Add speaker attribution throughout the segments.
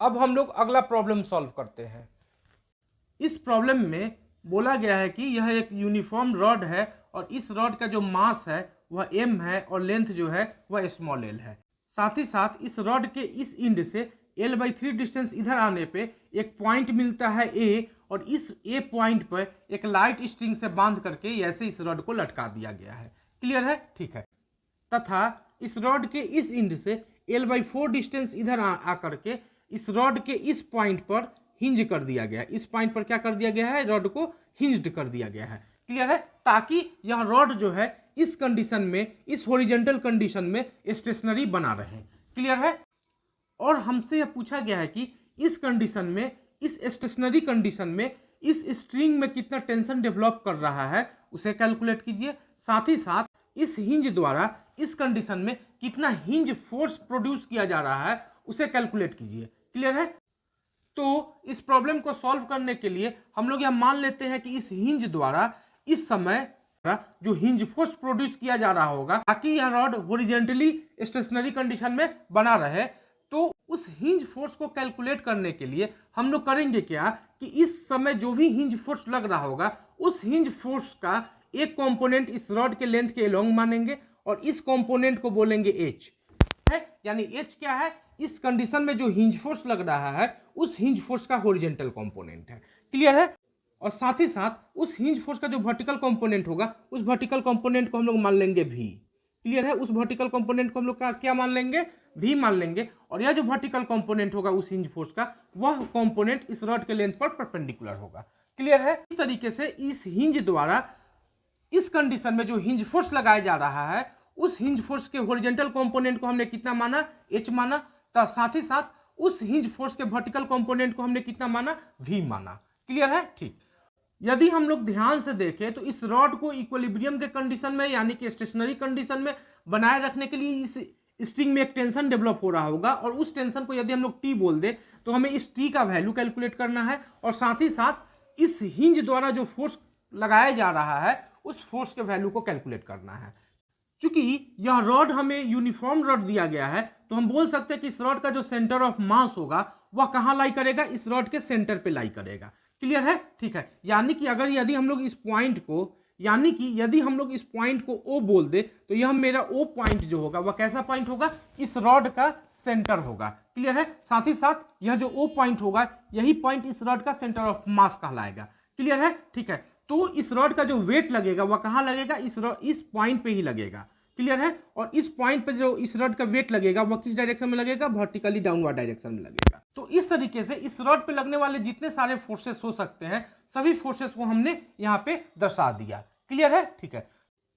Speaker 1: अब हम लोग अगला प्रॉब्लम सॉल्व करते हैं। इस प्रॉब्लम में बोला गया है कि यह एक यूनिफॉर्म रॉड है और इस रॉड का जो मास है वह m है और लेंथ जो है वह स्मॉल l है। साथ ही साथ इस रॉड के इस इंड से l/3 डिस्टेंस इधर आने पे एक पॉइंट मिलता है A, और इस A पॉइंट पर एक लाइट स्ट्रिंग से बांध करके ऐसे इस रॉड को लटका दिया गया है। क्लियर है? ठीक है। तथा इस रॉड के इस इंड से l/4 डिस्टेंस इधर आ करके इस रॉड के इस पॉइंट पर हिंज कर दिया गया है। इस पॉइंट पर क्या कर दिया गया है? रॉड को हिंज्ड कर दिया गया है। क्लियर है? ताकि यह रॉड जो है इस कंडीशन में, इस हॉरिजॉन्टल कंडीशन में स्टेशनरी बना रहे। क्लियर है? और हमसे यह पूछा गया है कि इस कंडीशन में, इस स्टेशनरी कंडीशन में इस स्ट्रिंग में कितना टेंशन डेवलप कर रहा है उसे कैलकुलेट कीजिए। साथ ही साथ इस हिंज द्वारा इस कंडीशन में कितना हिंज फोर्स प्रोड्यूस किया जा रहा है उसे कैलकुलेट कीजिए। क्लियर है? तो इस प्रॉब्लम को सॉल्व करने के लिए हम लोग यह मान लेते हैं कि इस हिंज द्वारा इस समय जो हिंज फोर्स प्रोड्यूस किया जा रहा होगा ताकि यह रॉड हॉरिजॉन्टली स्टेशनरी कंडीशन में बना रहे, तो उस हिंज फोर्स को कैलकुलेट करने के लिए हम लोग करेंगे क्या कि इस समय जो भी हिंज फोर्स लग रहा होगा उस हिंज फोर्स का एक कंपोनेंट इस रॉड के लेंथ के अलोंग मानेंगे और इस कंपोनेंट को बोलेंगे H है। यानी H क्या है? इस कंडीशन में जो हिंज फोर्स लग रहा है उस हिंज फोर्स का हॉरिजॉन्टल कंपोनेंट है। क्लियर है? और साथ ही साथ उस हिंज फोर्स का जो वर्टिकल कंपोनेंट होगा उस वर्टिकल कंपोनेंट को हम लोग मान लेंगे V। क्लियर है? उस वर्टिकल कंपोनेंट को हम लोग क्या मान लेंगे? V मान लेंगे। और यह जो वर्टिकल कंपोनेंट होगा उस हिंज फोर्स का, वह कंपोनेंट इस रॉड के लेंथ पर परपेंडिकुलर होगा। क्लियर है? इस तरीके से इस हिंज द्वारा इस कंडीशन में जो हिंज फोर्स लगाया जा रहा है उस हिंज फोर्स के हॉरिजॉन्टल कंपोनेंट को हमने कितना माना? H माना। साथ ही साथ उस हिंज फोर्स के वर्टिकल कंपोनेंट को हमने कितना माना? V माना। क्लियर है? ठीक। यदि हम लोग ध्यान से देखें तो इस रॉड को इक्विलिब्रियम के कंडीशन में यानी कि स्टेशनरी कंडीशन में बनाए रखने के लिए इस स्ट्रिंग में एक टेंशन डेवलप हो रहा होगा, और उस टेंशन को यदि हम लोग T बोल दे तो हमें इस T का वैल्यू कैलकुलेट करना है, और साथ ही साथ इस हिंज द्वारा जो फोर्स लगाया जा रहा है उस फोर्स के वैल्यू को कैलकुलेट करना है। चूंकि यह रॉड हमें यूनिफॉर्म रॉड दिया गया है तो हम बोल सकते हैं कि इस रॉड का जो सेंटर ऑफ मास होगा वह कहां लाई करेगा? इस रॉड के सेंटर पे लाई करेगा। क्लियर है? ठीक है। यानी कि यदि हम लोग इस पॉइंट को, यदि हम लोग इस पॉइंट को O बोल दे तो यह मेरा O पॉइंट जो होगा वह कैसा पॉइंट होगा? इस रॉड का सेंटर होगा। क्लियर है? साथ ही साथ यह जो O पॉइंट होगा यही पॉइंट इस रॉड का सेंटर ऑफ मास कहलाएगा। क्लियर है? ठीक है। तो इस रॉड का जो वेट लगेगा वह कहां लगेगा? इस पॉइंट पे ही लगेगा। क्लियर है? और इस पॉइंट पे जो इस रॉड का वेट लगेगा वह किस डायरेक्शन में लगेगा? वर्टिकली डाउनवर्ड डायरेक्शन में लगेगा। तो इस तरीके से इस रॉड पे लगने वाले जितने सारे फोर्सेस हो सकते हैं सभी फोर्सेस को हमने यहां पे दर्शा दिया। क्लियर है? ठीक है।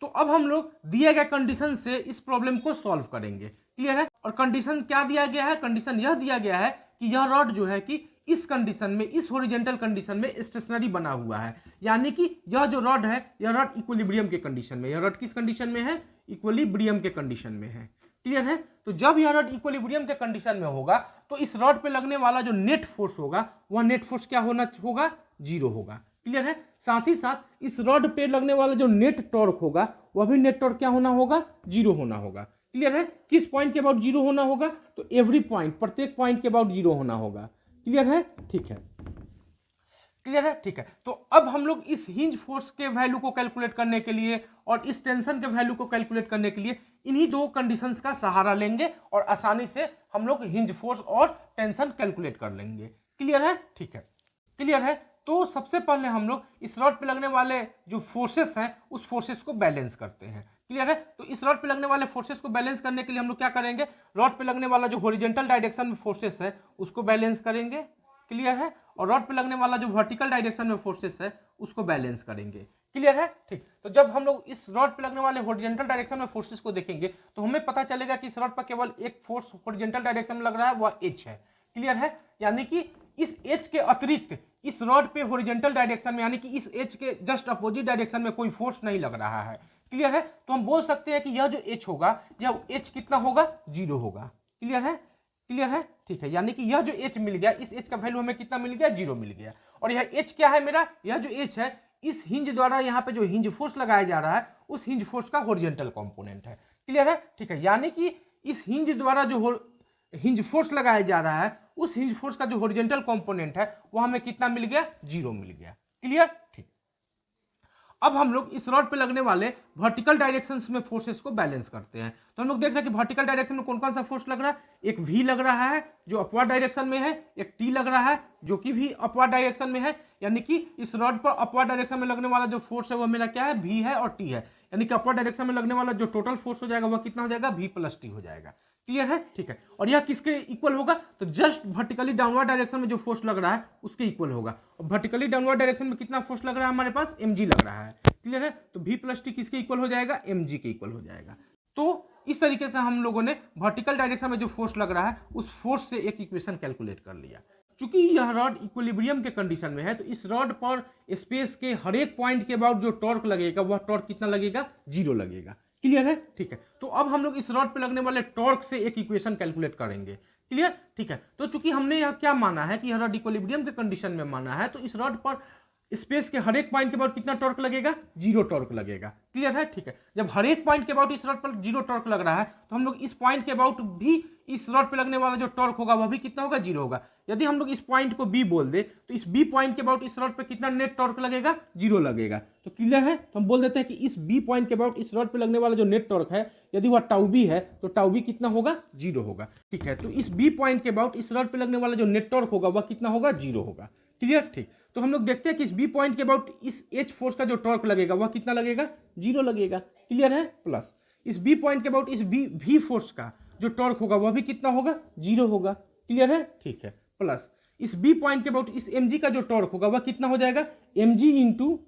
Speaker 1: तो अब हम लोग दिए गए कंडीशन से इस प्रॉब्लम को सॉल्व करेंगे। क्लियर है? और कंडीशन क्या दिया गया है? कंडीशन यह दिया गया है कि यह रॉड जो है कि इस कंडीशन में, इस हॉरिजॉन्टल कंडीशन में स्टेशनरी बना हुआ है। यानी कि यह जो रॉड है यह रॉड इक्विलिब्रियम के कंडीशन में, यह रॉड किस कंडीशन में है? इक्विलिब्रियम के कंडीशन में है। क्लियर है? तो जब यह रॉड इक्विलिब्रियम के कंडीशन में होगा तो इस रॉड पे लगने वाला जो नेट फोर्स होगा वह नेट फोर्स क्या होगा? 0 होगा। क्लियर है? साथ ही साथ इस रॉड पे लगने वाला जो नेट टॉर्क होगा वह भी नेट टॉर्क क्या होना होगा? 0 होना होगा। क्लियर है? किस पॉइंट के अबाउट 0 होना होगा? तो एवरी पॉइंट, प्रत्येक पॉइंट के अबाउट 0 होना होगा। क्लियर है? ठीक है। क्लियर है? ठीक है। तो अब हम लोग इस हिंज फोर्स के वैल्यू को कैलकुलेट करने के लिए और इस टेंशन के वैल्यू को कैलकुलेट करने के लिए इन्हीं दो कंडीशंस का सहारा लेंगे और आसानी से हम लोग हिंज फोर्स और टेंशन कैलकुलेट कर लेंगे। क्लियर है? ठीक है। क्लियर है? तो सबसे पहले हम लोग इस रॉड पे लगने वाले जो फोर्सेस हैं उस फोर्सेस को बैलेंस करते हैं। क्लियर है? तो इस रॉड पे लगने वाले फोर्सेस को बैलेंस करने के लिए हम लोग क्या करेंगे? रॉड पे लगने वाला जो हॉरिजॉन्टल डायरेक्शन में फोर्सेस है उसको बैलेंस करेंगे। क्लियर है? और रॉड पे लगने वाला जो वर्टिकल डायरेक्शन में फोर्सेस है उसको बैलेंस करेंगे। क्लियर है? ठीक। तो जब हम लोग इस रॉड पे लगने वाले हॉरिजॉन्टल डायरेक्शन में फोर्सेस को देखेंगे तो हमें पता चलेगा कि इस रॉड पर केवल एक फोर्स हॉरिजॉन्टल डायरेक्शन में लग रहा है, वह H है। क्लियर है? यानी कि इस H के अतिरिक्त इस रॉड पे हॉरिजॉन्टल डायरेक्शन में यानी कि इस H के जस्ट अपोजिट डायरेक्शन में कोई फोर्स नहीं लग रहा है। क्लियर है? तो हम बोल सकते हैं कि यह जो H होगा यह H कितना होगा? 0 होगा। क्लियर है? क्लियर है? ठीक है। यानी कि यह जो H मिल गया, इस H का वैल्यू हमें कितना मिल गया? 0 मिल गया। और यह H क्या है मेरा? यह जो H है इस हिंज द्वारा यहाँ पे जो हिंज फोर्स लगाया जा रहा है उस हिंज फोर्स का हॉरिजॉन्टल कंपोनेंट है। क्लियर है? ठीक है। यानी कि इस हिंज द्वारा जो हिंज फोर्स लगाया जा रहा है उस हिंज फोर्स का जो हॉरिजॉन्टल कंपोनेंट है वो हमें कितना मिल गया, 0 मिल गया। क्लियर, ठीक। अब हम लोग इस रॉड पे लगने वाले वर्टिकल डायरेक्शंस में फोर्सेस को बैलेंस करते हैं। तो हम लोग देख रहे हैं कि वर्टिकल डायरेक्शन में कौन कौन सा फोर्स लग रहा है। एक V लग रहा है जो अपवर्ड डायरेक्शन में है, एक T लग रहा है जो कि भी अपवर्ड डायरेक्शन में है, यानी कि इस रॉड पर अपवर्ड डायरेक्शन में लगने वाला जो फोर्स है वो मेरा क्या है, V है और T है, यानी कि अपवर्ड डायरेक्शन में लगने वाला जो टोटल फोर्स हो जाएगा वह कितना हो जाएगा, V + T हो जाएगा। क्लियर है, ठीक है। और यह किसके इक्वल होगा, तो जस्ट वर्टिकली डाउनवर्ड डायरेक्शन में जो फोर्स लग रहा है उसके इक्वल होगा। और वर्टिकली डाउनवर्ड डायरेक्शन में कितना फोर्स लग रहा है हमारे पास, mg लग रहा है। क्लियर है, तो V + T किसके इक्वल हो जाएगा, mg के इक्वल हो जाएगा। तो इस तरीके से हम लोगों ने वर्टिकल डायरेक्शन में जो फोर्स लग रहा है उस फोर्स से एक इक्वेशन कैलकुलेट कर लिया। चूंकि यह रॉड इक्विलिब्रियम के कंडीशन में है तो इस रॉड पर स्पेस के हर एक पॉइंट के बाद जो टॉर्क लगेगा वह टॉर्क कितना लगेगा, 0 लगेगा। क्लियर है, ठीक है। तो अब हम लोग इस रॉड पे लगने वाले टॉर्क से एक इक्वेशन कैलकुलेट करेंगे। क्लियर, ठीक है। तो चूंकि हमने यह क्या माना है कि यह रॉड इक्विलिब्रियम के कंडीशन में माना है तो इस रॉड पर स्पेस के हर एक पॉइंट के बाद कितना टॉर्क लगेगा, 0 टॉर्क लगेगा। क्लियर है, ठीक है। जब हर एक पॉइंट के अबाउट इस रॉड पर 0 टॉर्क लग रहा है तो हम लोग इस पॉइंट के अबाउट भी इस रॉड पे लगने वाला जो टॉर्क होगा वह भी कितना होगा, 0 होगा। यदि हम लोग इस पॉइंट को B बोल दे तो इस B पॉइंट के अबाउट इस रॉड पे कितना नेट टॉर्क लगेगा, 0 लगेगा। तो क्लियर है, तो हम बोल देते हैं कि इस B पॉइंट के अबाउट इस रॉड पे लगने वाला जो नेट टॉर्क है यदि वह टाउ B है तो टाउ B कितना होगा, 0 होगा। ठीक है, तो इस B पॉइंट के अबाउट इस रॉड पे लगने वाला जो नेट टॉर्क होगा वह कितना होगा, 0 होगा। क्लियर, ठीक। तो हम लोग देखते हैं कि इस B पॉइंट के अबाउट इस H फोर्स का जो टॉर्क लगेगा वह कितना लगेगा, 0 लगेगा। क्लियर है, प्लस इस B पॉइंट के अबाउट इस V फोर्स का जो टॉर्क होगा वह भी कितना होगा, 0 होगा। क्लियर है, ठीक है। प्लस इस B पॉइंट के अबाउट इस mg का जो टॉर्क होगा वह कितना हो जाएगा, mg इंटू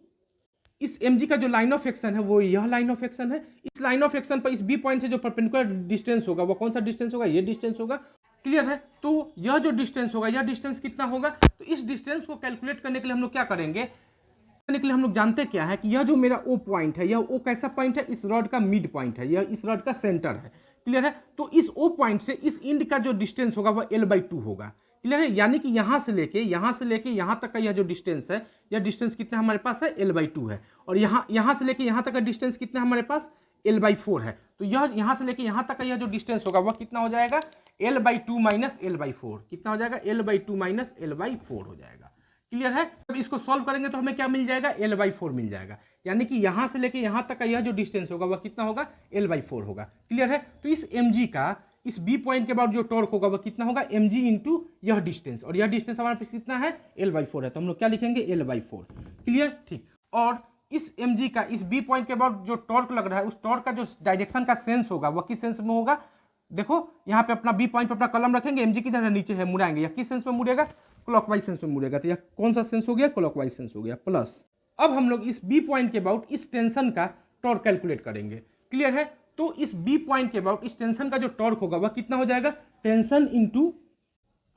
Speaker 1: इस mg का जो लाइन ऑफ एक्शन है वो यह लाइन ऑफ एक्शन है। इस लाइन ऑफ एक्शन पर इस B पॉइंट से जो परपेंडिकुलर डिस्टेंस होगा वो कौन सा डिस्टेंस होगा, ये डिस्टेंस होगा। क्लियर है, तो यह जो डिस्टेंस होगा यह डिस्टेंस कितना होगा, तो इस डिस्टेंस को कैलकुलेट करने के लिए हम लोग क्या करेंगे, करने के लिए हम लोग जानते क्या है कि यह जो मेरा O पॉइंट है यह O कैसा पॉइंट है, इस रॉड का मिड पॉइंट है, यह इस रॉड का सेंटर है। क्लियर है, तो इस O पॉइंट से इस इंड का जो डिस्टेंस होगा वह L/2 होगा। क्लियर है, यानी कि यहां से लेके यहां तक का यह जो डिस्टेंस है यह डिस्टेंस कितना हमारे पास है, L/2 है। और यहां से लेके यहां तक का डिस्टेंस कितना हमारे पास, L/4 है। तो यह यहां से लेके यहां तक का यह जो डिस्टेंस होगा वह कितना हो जाएगा, L/2 - L/4 कितना हो जाएगा, L/2 - L/4 हो जाएगा। क्लियर है, जब इसको सॉल्व करेंगे तो हमें क्या मिल जाएगा, L/4 मिल जाएगा। यानी कि यहां से लेके यहां तक का यह जो डिस्टेंस होगा वह कितना होगा, L/4 होगा। क्लियर है, तो इस mg का इस B पॉइंट के बाद जो टॉर्क होगा वह कितना होगा, mg इंटू यह डिस्टेंस, और यह डिस्टेंस हमारे पास कितना है, L/4 है। तो हम लोग क्या लिखेंगे, L/4। क्लियर, ठीक। और इस mg का इस B पॉइंट के बाद जो टॉर्क लग रहा है उस टॉर्क का जो डायरेक्शन का सेंस होगा वह किस सेंस में होगा, देखो यहाँ पे अपना B पॉइंट पे अपना कलम रखेंगे, mg किधर है, नीचे है, मुड़ाएंगे, या किस सेंस में मुड़ेगा, क्लॉकवाइज सेंस में मुड़ेगा। तो यह कौन सा सेंस हो गया, क्लॉकवाइज सेंस हो गया। प्लस अब हम लोग इस B पॉइंट के अबाउट इस टेंशन का टॉर्क कैलकुलेट करेंगे। क्लियर है, तो इस B पॉइंट के अबाउट इस टेंशन का जो टॉर्क होगा वह कितना हो जाएगा, टेंशन इंटू,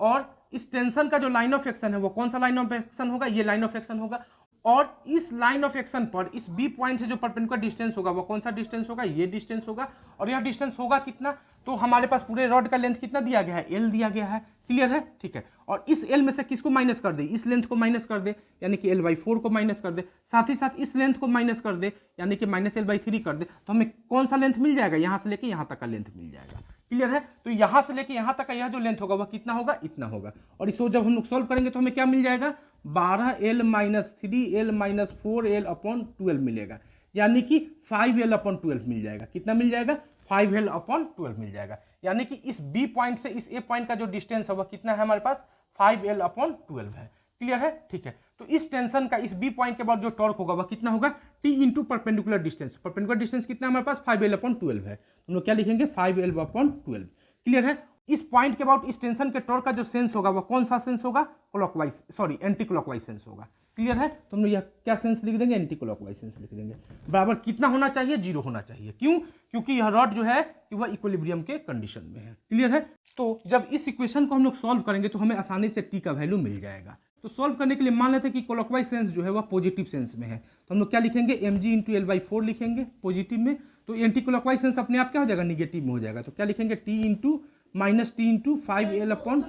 Speaker 1: और इस टेंशन का जो लाइन ऑफ एक्शन है वो कौन सा लाइन ऑफ एक्शन होगा, ये लाइन ऑफ एक्शन होगा। और इस लाइन ऑफ एक्शन पर इस B पॉइंट से जो परपेंडिकुलर डिस्टेंस होगा वो कौन सा डिस्टेंस होगा, ये डिस्टेंस होगा। और यह डिस्टेंस होगा कितना, तो हमारे पास पूरे रॉड का लेंथ कितना दिया गया है, L दिया गया है। क्लियर है, ठीक है। और इस L में से किसको माइनस कर दे, इस लेंथ को माइनस कर दे, यानी कि L/4 को माइनस कर दे, साथ ही साथ इस लेंथ को माइनस कर दे, यानी कि -L/3 कर दे, तो हमें कौन सा लेंथ मिल जाएगा, यहां से लेके यहां तक का लेंथ मिल जाएगा। क्लियर है, तो यहां से लेके यहां तक का यह जो लेंथ होगा वह कितना होगा, इतना होगा। और इसको जब हम लोग सॉल्व करेंगे तो हमें क्या मिल जाएगा, 12L - 3L - 4L/12 मिलेगा, यानी कि 5L/12 मिल जाएगा। कितना मिल जाएगा, 5L/12 मिल जाएगा। यानी कि इस B पॉइंट से इस A पॉइंट का जो डिस्टेंस है वह कितना है हमारे पास, 5L/12 है। क्लियर है, ठीक है। तो इस टेंशन का इस B पॉइंट के बाद जो टॉर्क होगा वह कितना होगा, T into perpendicular distance. Perpendicular distance कितना हमारे पास, 5L/12 है। हम लोग क्या लिखेंगे, 5L/12। क्लियर है, इस पॉइंट के अबाउट इस टेंशन के टॉर्क का जो सेंस होगा वह कौन सा सेंस होगा, clockwise, sorry anti clockwise sense होगा। क्लियर है, तो हम लोग यह क्या सेंस लिख देंगे, एंटी क्लॉकवाइज सेंस लिख देंगे। बराबर कितना होना चाहिए, 0 होना चाहिए। क्यों, क्योंकि यह रॉड जो है कि वह इक्विलिब्रियम के कंडीशन में है। क्लियर है, तो जब इस इक्वेशन को हम लोग सॉल्व करेंगे तो हमें आसानी से T का वैल्यू मिल जाएगा। तो सॉल्व करने के लिए मान लेते हैं कि क्लॉकवाइज सेंस जो है वह पॉजिटिव सेंस में है, तो हम लोग क्या लिखेंगे, mg इंटू L/4 लिखेंगे पॉजिटिव में। तो एंटी क्लॉकवाइज सेंस अपने आप क्या हो जाएगा, निगेटिव में हो जाएगा। तो क्या लिखेंगे, T इंटू 5L/,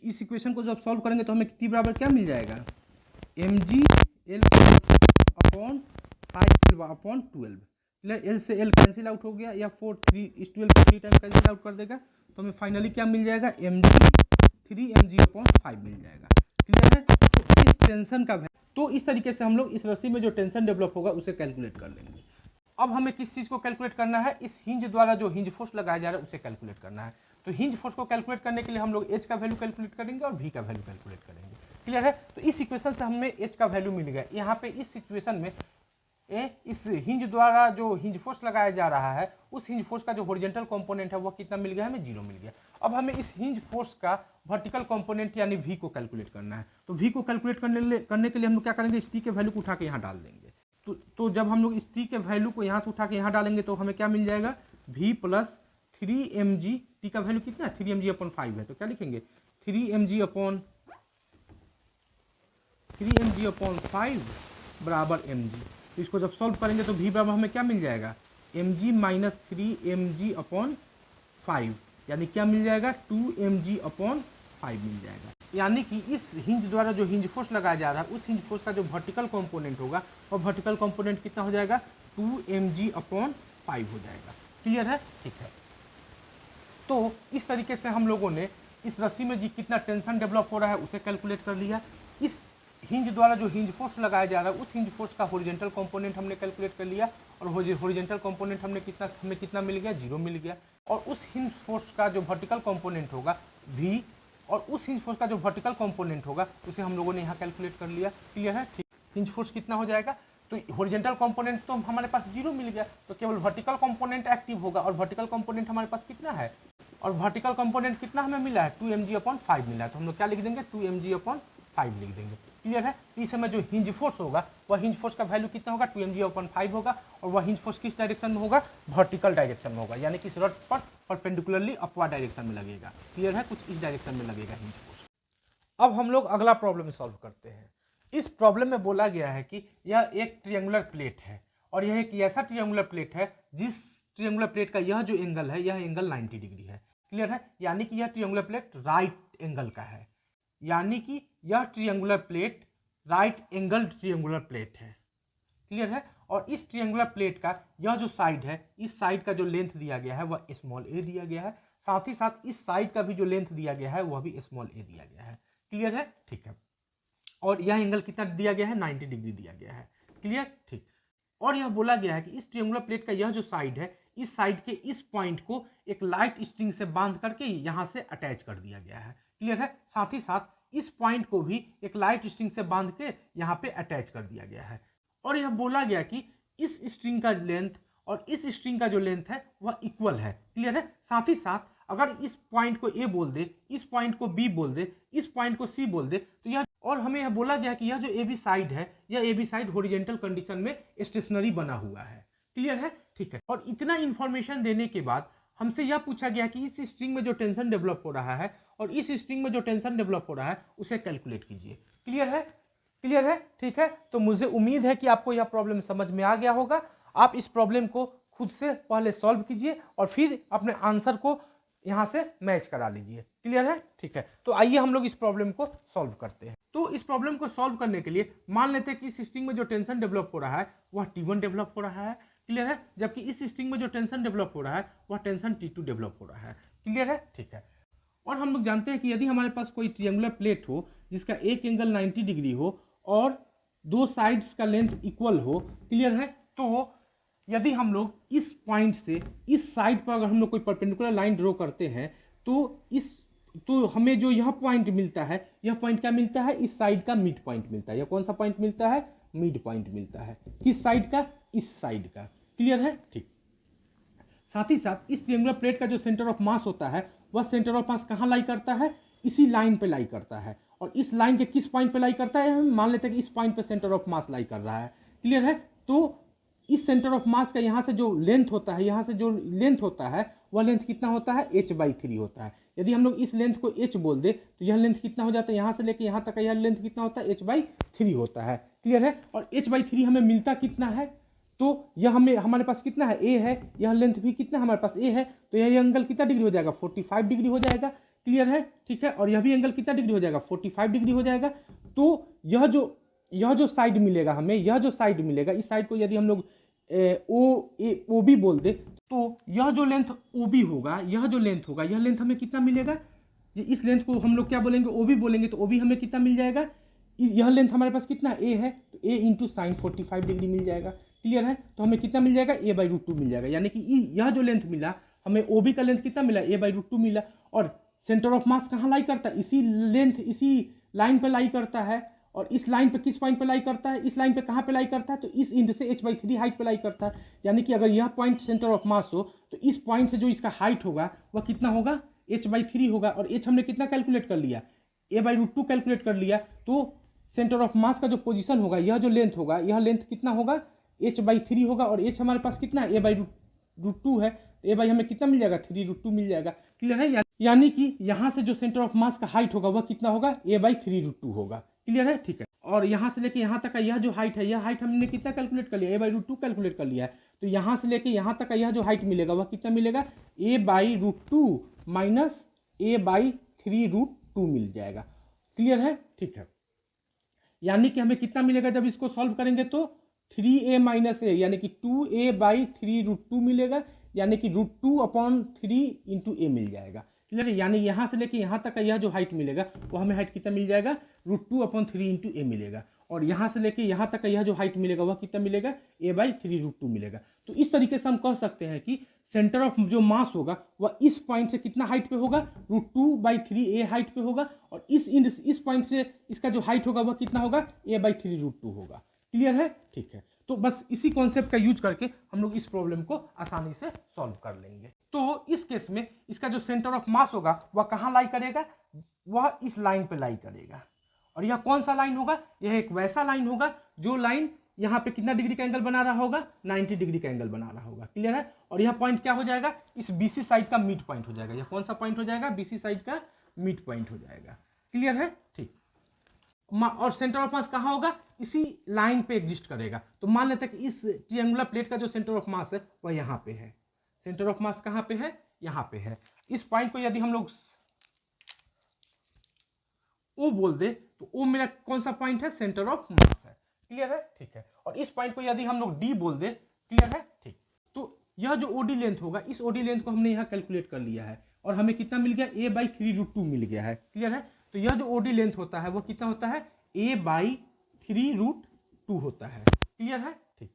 Speaker 1: इस इक्वेशन को जब सॉल्व करेंगे तो हमें T बराबर क्या मिल जाएगा, mg L/5L/12। L से L कैंसिल आउट हो गया, या 4 3 इस 12 को 3 टाइम कैंसिल आउट कर देगा, तो हमें फाइनली क्या मिल जाएगा, mg 3mg/5 मिल जाएगा। क्लियर है? तो इस टेंशन का तो इस तरीके से हम लोग इस रस्सी में जो टेंशन डेवलप होगा उसे कैलकुलेट कर लेंगे। अब हमें किस चीज़ को कैलकुलेट करना है? इस हिंज द्वारा जो हिंज फोर्स लगाया जा रहा है उसे कैलकुलेट करना है। तो हिंज फोर्स को कैलकुलेट करने के लिए हम लोग एच का वैल्यू कैलकुलेट करेंगे और भी का वैल्यू कैलकुलेट करेंगे। क्लियर है? तो इस इक्वेशन से हमें एच का वैल्यू मिल गया। यहाँ पे इस सिचुएशन में इस हिंज द्वारा जो हिंज फोर्स लगाया जा रहा है उस हिंज फोर्स का जो हॉरिजॉन्टल कंपोनेंट है वो कितना मिल गया? हमें 0 मिल गया। अब हमें इस हिंज फोर्स का वर्टिकल कंपोनेंट यानी v को कैलकुलेट करना है। तो v को कैलकुलेट करने के लिए हम लोग क्या करेंगे? इस t के वैल्यू को उठा के यहाँ डाल देंगे। तो जब हम लोग इस t के वैल्यू को यहाँ से उठा के यहाँ डालेंगे तो हमें क्या मिल जाएगा? v प्लस 3mg, t का वैल्यू कितना है? 3mg/5 है। तो क्या लिखेंगे? 3mg/5 बराबर mg। तो इसको जब सॉल्व करेंगे तो v बराबर हमें क्या मिल जाएगा? mg माइनस 3mg/5 यानी क्या मिल जाएगा? 2mg/5 मिल जाएगा। यानी कि इस हिंज द्वारा जो हिंज फोर्स लगाया जा रहा है उस हिंज फोर्स का जो वर्टिकल कंपोनेंट होगा और वर्टिकल कंपोनेंट कितना हो जाएगा? 2mg/5 हो जाएगा। क्लियर है? ठीक है। तो इस तरीके से हम लोगों ने इस रस्सी में जी कितना टेंशन डेवलप हो रहा है उसे कैलकुलेट कर लिया। इस हिंज द्वारा जो हिंज फोर्स लगाया जा रहा है उस हिंज फोर्स का हॉरिजॉन्टल कंपोनेंट हमने कैलकुलेट कर लिया और हॉरिजॉन्टल कंपोनेंट हमें कितना मिल गया? 0 मिल गया। और उस हिंज फोर्स का जो वर्टिकल कंपोनेंट होगा v और उस हिंज फोर्स का जो वर्टिकल कंपोनेंट होगा उसे हम लोगों ने यहाँ कैलकुलेट कर लिया। क्लियर है? ठीक। हिंज फोर्स कितना हो जाएगा? तो हॉरिजॉन्टल कंपोनेंट तो हमारे पास 0 मिल गया, तो केवल वर्टिकल कंपोनेंट एक्टिव होगा और वर्टिकल कंपोनेंट हमारे पास कितना है? और वर्टिकल कंपोनेंट कितना हमें मिला है? 2mg/5 मिला है। तो हम लोग क्या लिख देंगे? 2mg/5 लिख देंगे। क्लियर है? तो इस समय जो हिंज फोर्स होगा वह हिंज फोर्स का वैल्यू कितना होगा? 2mg/5 होगा और वह हिंज फोर्स किस डायरेक्शन में होगा? वर्टिकल डायरेक्शन में होगा, यानी कि इस रड पर परपेंडिकुलरली अपवर्ड डायरेक्शन में लगेगा। क्लियर है? कुछ इस डायरेक्शन में लगेगा हिंज फोर्स। अब हम लोग अगला प्रॉब्लम सॉल्व करते हैं। इस प्रॉब्लम में बोला गया है कि यह एक ट्रायंगुलर प्लेट है और यह एक ऐसा ट्रायंगुलर प्लेट है जिस ट्रायंगुलर प्लेट का यह जो एंगल है यह एंगल 90 डिग्री है। क्लियर है? यानी कि यह ट्रायंगुलर प्लेट राइट एंगल का है, यानी कि यह triangular plate right angle triangular plate है। क्लियर है? और इस ट्रायंगुलर प्लेट का यह जो साइड है इस साइड का जो लेंथ दिया गया है वह स्मॉल ए दिया गया है, साथ ही साथ इस साइड का भी जो लेंथ दिया गया है वह भी स्मॉल ए दिया गया है। क्लियर है? ठीक है। और यह एंगल कितना दिया गया है? 90 डिग्री दिया गया है। क्लियर? ठीक। और यह बोला गया है कि इस ट्रायंगुलर प्लेट का यह जो साइड है इस साइड के इस पॉइंट को एक लाइट स्ट्रिंग से बांध करके यहाँ से अटैच कर दिया गया है। क्लियर है? साथ ही साथ इस पॉइंट को भी एक लाइट स्ट्रिंग से बांध के यहाँ पे अटैच कर दिया गया है। और यह बोला गया कि इस स्ट्रिंग का लेंथ और इस स्ट्रिंग का जो लेंथ है वह इक्वल है। क्लियर है? साथ ही साथ अगर इस पॉइंट को ए बोल दे, इस पॉइंट को बी बोल दे, इस पॉइंट को सी बोल दे तो यह, और हमें यह बोला गया कि यह जो ए बी साइड है यह A B side horizontal condition में स्टेशनरी बना हुआ है। क्लियर है? ठीक है। और इतना इंफॉर्मेशन देने के बाद हमसे यह पूछा गया कि इस स्ट्रिंग में जो टेंशन डेवलप हो रहा है और इस स्ट्रिंग में जो टेंशन डेवलप हो रहा है उसे कैलकुलेट कीजिए। क्लियर है? क्लियर है? ठीक है। तो मुझे उम्मीद है कि आपको यह प्रॉब्लम समझ में आ गया होगा। आप इस प्रॉब्लम को खुद से पहले सॉल्व कीजिए और फिर अपने आंसर को यहाँ से मैच करा लीजिए। क्लियर है? ठीक है। तो आइए हम लोग इस प्रॉब्लम को सॉल्व करते हैं। तो इस प्रॉब्लम को सॉल्व करने के लिए मान लेते हैं कि इस स्ट्रिंग में जो टेंशन डेवलप हो रहा है वह T1 डेवलप हो रहा है। क्लियर है? जबकि इस स्ट्रिंग में जो टेंशन डेवलप हो रहा है वह टेंशन T2 डेवलप हो रहा है। क्लियर है? ठीक है। और हम लोग जानते हैं कि यदि हमारे पास कोई ट्रायंगुलर प्लेट हो जिसका एक एंगल 90 डिग्री हो और दो साइड्स का लेंथ इक्वल हो, क्लियर है, तो यदि हम लोग इस पॉइंट से इस साइड पर अगर हम लोग कोई परपेंडिकुलर लाइन ड्रॉ करते हैं तो हमें जो यह पॉइंट मिलता है यह पॉइंट क्या मिलता है? इस साइड का मिड पॉइंट मिलता है। यह कौन सा पॉइंट मिलता है? मिड पॉइंट मिलता है। किस साइड का? इस साइड का। क्लियर है? ठीक। साथ ही साथ इस ट्रायंगुलर प्लेट का जो सेंटर ऑफ मास होता है वह सेंटर ऑफ मास कहाँ लाई करता है? इसी लाइन पे लाई करता है। और इस लाइन के किस पॉइंट पे लाई करता है? हम मान लेते हैं कि इस पॉइंट पे सेंटर ऑफ मास लाई कर रहा है। क्लियर है? तो इस सेंटर ऑफ मास का यहाँ से जो लेंथ होता है, यहाँ से जो लेंथ होता है वह लेंथ कितना होता है? h/3 होता है। यदि हम लोग इस लेंथ को h बोल दे तो यह लेंथ कितना हो जाता है? यहाँ से लेके यहाँ तक का यह लेंथ कितना होता है? h/3 होता है। क्लियर है? और h/3 हमें मिलता कितना है? तो यह हमारे पास कितना है? a है। यह लेंथ भी कितना हमारे पास? a है। तो यह एंगल कितना डिग्री हो जाएगा? 45 डिग्री हो जाएगा। क्लियर है? ठीक है। और यह भी एंगल कितना डिग्री हो जाएगा? 45 डिग्री हो जाएगा। तो यह जो साइड मिलेगा हमें, यह जो साइड मिलेगा, इस साइड को यदि हम लोग ओ बी बोल दे तो यह जो लेंथ ओ बी होगा, यह जो लेंथ होगा, यह लेंथ हमें कितना मिलेगा? ये इस लेंथ को हम लोग क्या बोलेंगे, ओ बी बोलेंगे। तो ओ बी हमें कितना मिल जाएगा, यह लेंथ हमारे पास कितना ए है, तो ए इंटू साइन 45 डिग्री मिल जाएगा। क्लियर है, तो हमें कितना मिल जाएगा, ए बाई रूट टू मिल जाएगा। यानी कि यह जो लेंथ मिला हमें, ओ बी का लेंथ कितना मिला, ए बाई रूट टू मिला। और सेंटर ऑफ मास कहाँ लाई करता है, इसी लेंथ, इसी लाइन पे लाई करता है। और इस लाइन पे किस पॉइंट पे लाई करता है, इस लाइन पे कहाँ पे लाई करता है, तो इस इंड से h/3 हाइट पे लाई करता है। यानी कि अगर यह पॉइंट सेंटर ऑफ मास हो तो इस पॉइंट से जो इसका हाइट होगा वह कितना होगा, h/3 होगा। और h हमने कितना कैलकुलेट कर लिया, a/√2 कैलकुलेट कर लिया। तो सेंटर ऑफ मास का जो पोजीशन होगा, यह जो लेंथ होगा, यह लेंथ कितना होगा, h/3 होगा। और h हमारे पास कितना है, a/√2 है। तो a बाई हमें कितना मिल जाएगा, 3√2 मिल जाएगा। क्लियर है, यानी कि यहाँ से जो सेंटर ऑफ मास का हाइट होगा वह कितना होगा, a/3√2 होगा। क्लियर है, ठीक है। और यहाँ से लेके यहाँ तक का यह जो हाइट है, यह हाइट हमने कितना कैलकुलेट कर लिया, a/√2 कैलकुलेट कर लिया है। तो यहाँ से लेके यहाँ तक का यह जो हाइट मिलेगा वह कितना मिलेगा, a/√2 माइनस a/3√2 मिल जाएगा। क्लियर है, ठीक है। यानी कि हमें कितना मिलेगा जब इसको सॉल्व करेंगे, तो 3a माइनस ए यानी कि 2a/3√2 मिलेगा। यानी कि √2/3 इंटू ए मिल जाएगा। क्लियर है, यानी यहाँ से लेके यहाँ तक का यह जो हाइट मिलेगा वो हमें हाइट कितना मिल जाएगा, √2/3 इंटू ए मिलेगा। और यहाँ से लेके यहाँ तक का यह जो हाइट मिलेगा वह कितना मिलेगा, a/3√2 मिलेगा। तो इस तरीके से हम कह सकते हैं कि सेंटर ऑफ जो मास होगा वह इस पॉइंट से कितना हाइट पे होगा, √2/3a हाइट पे होगा। और इस पॉइंट से इसका जो हाइट होगा वह कितना होगा, a/3√2 होगा। क्लियर है, ठीक है। तो बस इसी कॉन्सेप्ट का यूज करके हम लोग इस प्रॉब्लम को आसानी से सॉल्व कर लेंगे। तो इस केस में इसका जो सेंटर ऑफ मास होगा वह कहाँ लाई करेगा, वह इस लाइन पे लाई करेगा। और यह कौन सा लाइन होगा, यह एक वैसा लाइन होगा जो लाइन यहाँ पे कितना डिग्री का एंगल बना रहा होगा, 90 डिग्री का एंगल बना रहा होगा। क्लियर है, और यह पॉइंट क्या हो जाएगा, इस बीसी साइड का मिड पॉइंट हो जाएगा। यह कौन सा पॉइंट हो जाएगा, बीसी साइड का मिड पॉइंट हो जाएगा। क्लियर है, ठीक। और सेंटर ऑफ मास कहाँ होगा, इसी लाइन पे एग्जिस्ट करेगा। तो मान लेते हैं कि इस ट्रायंगुलर प्लेट का जो सेंटर ऑफ मास है वह यहाँ पे है। सेंटर ऑफ मास कहाँ पे है, यहाँ पे है। इस पॉइंट को यदि हम लोग O बोल दे तो O मेरा कौन सा पॉइंट है, सेंटर ऑफ मास है। क्लियर है, ठीक है। और इस पॉइंट को यदि हम लोग D बोल दे, क्लियर है, ठीक। तो यह जो OD लेंथ होगा, इस OD लेंथ को हमने यहाँ कैलकुलेट कर लिया है और हमें कितना मिल गया, a/3√2 मिल गया है। क्लियर है, तो यह जो OD लेंथ होता है वो कितना होता है, a/3√2 होता है। क्लियर है, ठीक।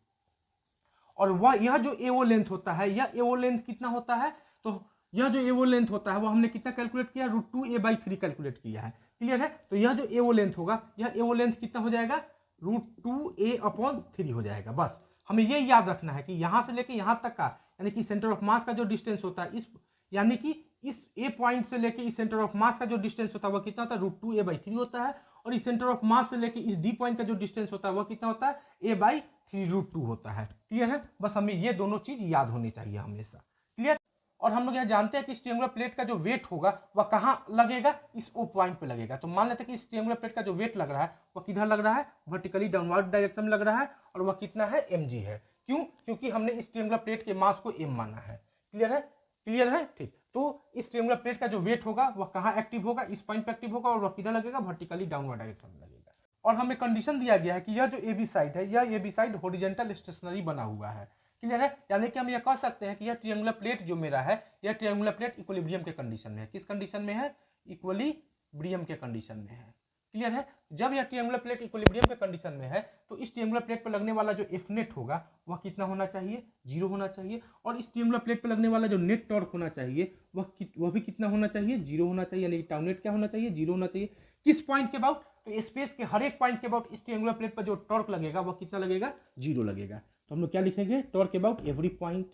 Speaker 1: और वह यह जो AO लेंथ होता है, यह AO लेंथ कितना होता है, तो यह जो AO लेंथ होता है वो हमने कितना कैलकुलेट किया, √2a/3 कैलकुलेट किया है। क्लियर है, तो यह जो AO लेंथ होगा, यह AO लेंथ कितना हो जाएगा, √2a/3 हो जाएगा। बस हमें ये याद रखना है कि यहाँ से लेके यहाँ तक का, यानी कि सेंटर ऑफ मास का जो डिस्टेंस होता है, इस यानी कि इस A पॉइंट से लेके इस सेंटर ऑफ मास का जो डिस्टेंस होता है वह कितना होता है, √2a/3 होता है। और इस सेंटर ऑफ मास से लेके इस D पॉइंट का जो डिस्टेंस होता है वह कितना होता है, a/3√2 होता है। क्लियर है, बस हमें ये दोनों चीज याद होनी चाहिए हमेशा। क्लियर। और हम लोग यह जानते हैं कि इस ट्रायंगुलर प्लेट का जो वेट होगा वह कहाँ लगेगा, इस O पॉइंट पे लगेगा। तो मान लेते हैं कि इस ट्रायंगुलर प्लेट का जो वेट लग रहा है वह किधर लग रहा है, वर्टिकली डाउनवर्ड डायरेक्शन में लग रहा है। और वह कितना है, mg है। क्यों, क्योंकि हमने इस ट्रायंगुलर प्लेट के मास को m माना है। क्लियर है, क्लियर है, ठीक। तो इस ट्रायंगुलर प्लेट का जो वेट होगा वह कहाँ एक्टिव होगा, इस पॉइंट पे एक्टिव होगा। और वह किधर लगेगा, वर्टिकली डाउनवर्ड डायरेक्शन में लगेगा। और हमें कंडीशन दिया गया है कि यह जो AB साइड है, यह AB साइड हॉरिजॉन्टल स्टेशनरी बना हुआ है। क्लियर है, यानी कि हम यह कह सकते हैं कि यह ट्रायंगुलर प्लेट जो मेरा है, यह ट्रायंगुलर प्लेट इक्विलिब्रियम के कंडीशन में है। किस कंडीशन में है, इक्विलिब्रियम के कंडीशन में है। क्लियर है, जब यह ट्रायंगुलर प्लेट इक्विलिब्रियम के कंडीशन में है तो इस ट्रायंगुलर प्लेट पर लगने वाला जो F नेट होगा वह कितना होना चाहिए, 0 होना चाहिए। और इस ट्रायंगुलर प्लेट पर लगने वाला जो नेट टॉर्क होना चाहिए वह भी कितना होना चाहिए, 0 होना चाहिए। यानी कि टाउ नेट क्या होना चाहिए, 0 होना चाहिए। किस पॉइंट के अबाउट, तो स्पेस के हर एक पॉइंट के अबाउट इस ट्रायंगुलर प्लेट पर जो टॉर्क लगेगा वह कितना लगेगा, 0 लगेगा। तो हम लोग क्या लिखेंगे, torque about every point.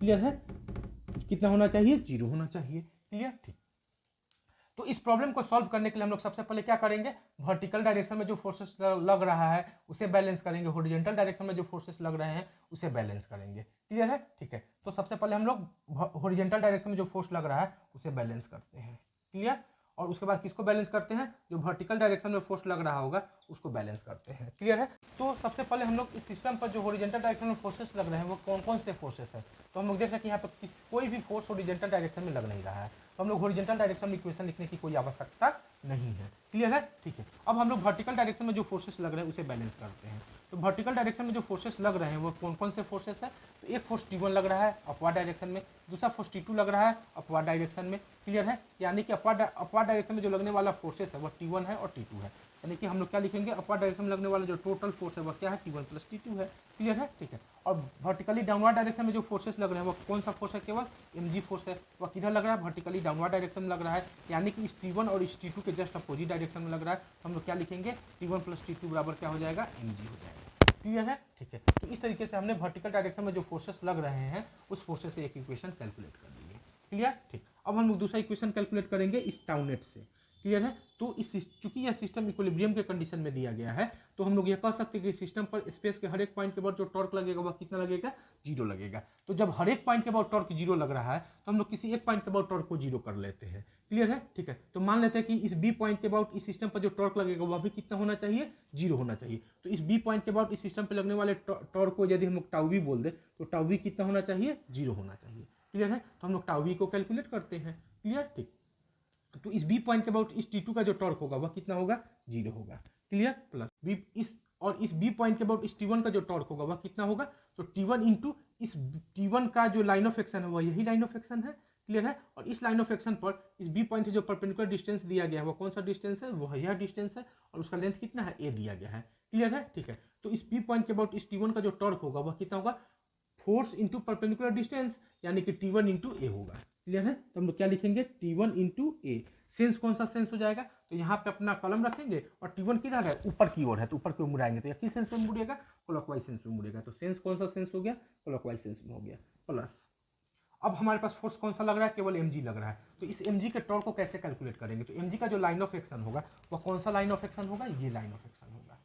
Speaker 1: Clear है, कितना होना चाहिए, 0 होना चाहिए। क्लियर, ठीक। तो इस प्रॉब्लम को सॉल्व करने के लिए हम लोग सबसे पहले क्या करेंगे, वर्टिकल डायरेक्शन में जो फोर्सेस लग रहा है उसे बैलेंस करेंगे, हॉरिजॉन्टल डायरेक्शन में जो फोर्सेस लग रहे हैं उसे बैलेंस करेंगे। क्लियर है, ठीक है। तो सबसे पहले हम लोग हॉरिजॉन्टल डायरेक्शन में जो फोर्स लग रहा है उसे बैलेंस करते हैं। क्लियर, और उसके बाद किसको बैलेंस करते हैं, जो वर्टिकल डायरेक्शन में फोर्स लग रहा होगा उसको बैलेंस करते हैं। क्लियर है, तो सबसे पहले हम लोग इस सिस्टम पर जो हॉरिजॉन्टल डायरेक्शन में फोर्सेस लग रहे हैं वो कौन कौन से फोर्सेस हैं। तो हम लोग देख रहे हैं कि यहाँ पर कोई भी फोर्स हॉरिजॉन्टल डायरेक्शन में लग नहीं रहा है। तो हम लोग हॉरिजॉन्टल डायरेक्शन में इक्वेशन लिखने की कोई आवश्यकता नहीं है। क्लियर है, ठीक है। अब हम लोग वर्टिकल डायरेक्शन में जो फोर्सेस लग रहे हैं उसे बैलेंस करते हैं। तो वर्टिकल डायरेक्शन में जो फोर्सेस लग रहे हैं वो कौन कौन से फोर्सेस है, तो एक फोर्स T1 लग रहा है अपवर्ड डायरेक्शन में, दूसरा फोर्स T2 लग रहा है अपवर्ड डायरेक्शन में। क्लियर है, यानी कि अपवर्ड डायरेक्शन में जो लगने वाला फोर्सेस है वो T1 है और T2 है, यानी कि हम लोग क्या लिखेंगे, अपवर्ड डायरेक्शन में लगने वाला जो टोटल फोर्स है वो क्या है, T1 प्लस T2 है। क्लियर है, ठीक है। और वर्टिकली डाउनवर्ड डायरेक्शन में जो फोर्सेस लग रहे हैं वो कौन सा फोर्स है, केवल mg फोर्स है। वह किधर लग रहा है, वर्टिकली डाउनवर्ड डायरेक्शन में लग रहा है, यानी कि इस T1 और इस T2 के जस्ट अपोजिट डायरेक्शन में लग रहा है। हम लोग क्या लिखेंगे, T1 प्लस T2 बराबर क्या हो जाएगा, mg हो जाएगा। क्लियर है, ठीक है। तो इस तरीके से हमने वर्टिकल डायरेक्शन में जो फोर्सेस लग रहे हैं उस फोर्सेस से एक इक्वेशन कैलकुलेट कर दी है। क्लियर, ठीक। अब हम लोग दूसरा इक्वेशन कैलकुलेट करेंगे इस टाउनेट से। क्लियर है, तो इस चूंकि यह सिस्टम इक्विलिब्रियम के कंडीशन में दिया गया है, तो हम लोग यह कह सकते हैं कि सिस्टम पर स्पेस के हर एक पॉइंट के बाद जो टॉर्क लगेगा वह कितना लगेगा, 0 लगेगा। तो जब हर एक पॉइंट के बाद टॉर्क 0 लग रहा है तो हम लोग किसी एक पॉइंट के बाद टॉर्क को 0 कर लेते हैं। क्लियर है, ठीक है। तो मान लेते हैं कि इस बी पॉइंट के बाद इस सिस्टम पर जो टॉर्क लगेगा वह भी कितना होना चाहिए, 0 होना चाहिए। तो इस बी पॉइंट के बाद इस सिस्टम पर लगने वाले टॉर्क को यदि हम लोग टाउ वी बोल दे तो टाउ वी कितना होना चाहिए, 0 होना चाहिए। क्लियर है, तो हम लोग टाउ वी को कैलकुलेट करते हैं। क्लियर, ठीक। तो इस बी पॉइंट के अबाउट इस T2 का जो टॉर्क होगा वह कितना होगा, 0 होगा। क्लियर, प्लस बी इस बी पॉइंट के अबाउट इस T1 का जो टॉर्क होगा वह कितना होगा, तो T1 इंटू इस T1 का जो लाइन ऑफ एक्शन है वह यही लाइन ऑफ एक्शन है। क्लियर है, और इस लाइन ऑफ एक्शन पर इस बी पॉइंट से जो परपेंडिकुलर डिस्टेंस दिया गया है वो कौन सा डिस्टेंस है, वह यह डिस्टेंस है, और उसका लेंथ कितना है, a दिया गया है। क्लियर है, ठीक है। तो इस बी पॉइंट के अबाउट इस T1 का जो टॉर्क होगा वह कितना होगा, फोर्स इंटू परपेंडिकुलर डिस्टेंस, यानी कि T1 इंटू ए होगा। क्लियर है, तो हम लोग क्या लिखेंगे, T1 इंटू ए। सेंस कौन सा सेंस हो जाएगा, तो यहाँ पे अपना कलम रखेंगे और T1 किधर है, ऊपर की ओर है, तो ऊपर की ओर मुड़ाएंगे, तो यह किस सेंस में मुड़ेगा, क्लॉकवाइज सेंस में मुड़ेगा। तो सेंस कौन सा सेंस हो गया, क्लॉकवाइज सेंस में हो गया। प्लस अब हमारे पास फोर्स कौन सा लग रहा है, केवल mg लग रहा है। तो इस mg के टॉर्क को कैसे कैलकुलेट करेंगे, तो mg का जो लाइन ऑफ एक्शन होगा वह कौन सा लाइन ऑफ एक्शन होगा, ये लाइन ऑफ एक्शन होगा।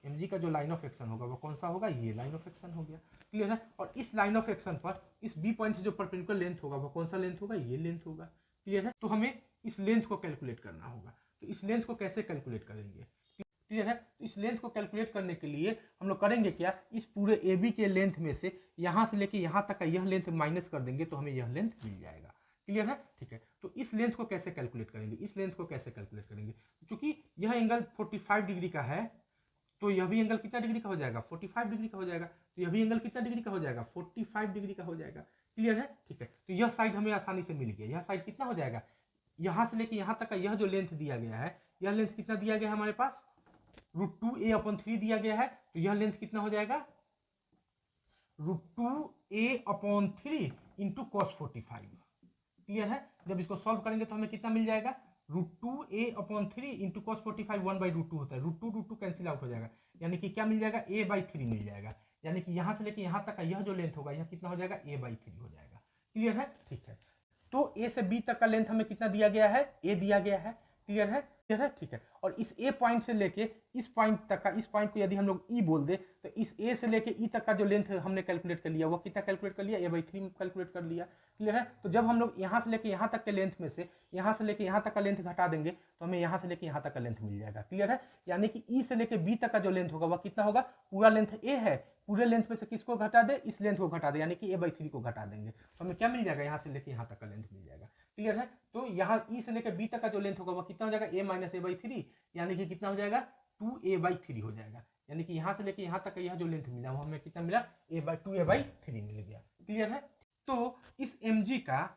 Speaker 1: mg का जो लाइन ऑफ एक्शन होगा वो कौन सा होगा, ये लाइन ऑफ एक्शन हो गया। क्लियर है, और इस लाइन ऑफ एक्शन पर इस बी पॉइंट से जो परपेंडिकुलर लेंथ होगा वो कौन सा लेंथ होगा, ये लेंथ होगा। क्लियर है, तो हमें इस लेंथ को कैलकुलेट करना होगा। तो इस लेंथ को कैसे कैलकुलेट करेंगे, क्लियर है। तो इस लेंथ को कैलकुलेट करने के लिए हम लोग करेंगे क्या, इस पूरे ए बी के लेंथ में से यहाँ से लेके यहाँ तक का यह लेंथ माइनस कर देंगे तो हमें यह लेंथ मिल जाएगा। क्लियर है, ठीक है। तो इस लेंथ को कैसे कैलकुलेट करेंगे, इस लेंथ को कैसे कैलकुलेट करेंगे, क्योंकि यह एंगल 45 डिग्री का है, तो यह भी एंगल कितना डिग्री का हो जाएगा, 45 डिग्री का हो जाएगा। तो यह भी एंगल कितना डिग्री का हो जाएगा, 45 डिग्री का हो जाएगा। क्लियर है, ठीक है। तो यह साइड हमें आसानी से मिल गया। यह साइड कितना हो जाएगा, यहाँ से लेके यहाँ तक का यह जो लेंथ दिया गया है, यह लेंथ कितना दिया गया है हमारे पास, √2a/3 दिया गया है। तो यह लेंथ कितना हो जाएगा, √2a/3 इंटू cos 45। क्लियर है, जब इसको सॉल्व करेंगे तो हमें कितना मिल जाएगा, √2a/3 इंटू cos 45 1/√2 होता है। √2 कैंसिल आउट हो जाएगा, यानी कि क्या मिल जाएगा, a/3 मिल जाएगा। यानी कि यहाँ से लेके यहाँ तक का यह जो लेंथ होगा यह कितना हो जाएगा, a/3 हो जाएगा। क्लियर है, ठीक है। तो ए से बी तक का लेंथ हमें कितना दिया गया है, ए दिया गया है। क्लियर है, क्लियर है, ठीक है। और इस ए पॉइंट से लेके इस पॉइंट तक का, इस पॉइंट को यदि हम लोग ई बोल दे तो इस ए से लेके ई तक का जो लेंथ हमने कैलकुलेट कर लिया वो कितना कैलकुलेट कर लिया, a/3 कैलकुलेट कर लिया। क्लियर है, तो जब हम लोग यहाँ से लेके यहाँ तक के लेंथ में से यहाँ से लेके यहाँ तक का लेंथ घटा देंगे तो हमें यहाँ से लेके यहाँ तक का लेंथ मिल जाएगा। क्लियर है, यानी कि ई से लेके बी तक का जो लेंथ होगा वह कितना होगा, पूरा लेंथ ए है, पूरे लेंथ में से किसको घटा दे, इस लेंथ को घटा दे, यानी कि a/3 को घटा देंगे तो हमें क्या मिल जाएगा, यहाँ से लेके यहाँ तक का लेंथ मिल जाएगा। क्लियर है, तो यहाँ ई से लेकर बी तक का जो लेंथ होगा वो कितना हो जाएगा, a - a/3, यानी कि कितना हो जाएगा, 2a/3 हो जाएगा। यानी कि यहाँ से लेके यहाँ तक का यह जो लेंथ मिला वो हमें कितना मिला, 2a/3 मिल गया। क्लियर है, तो इस mg का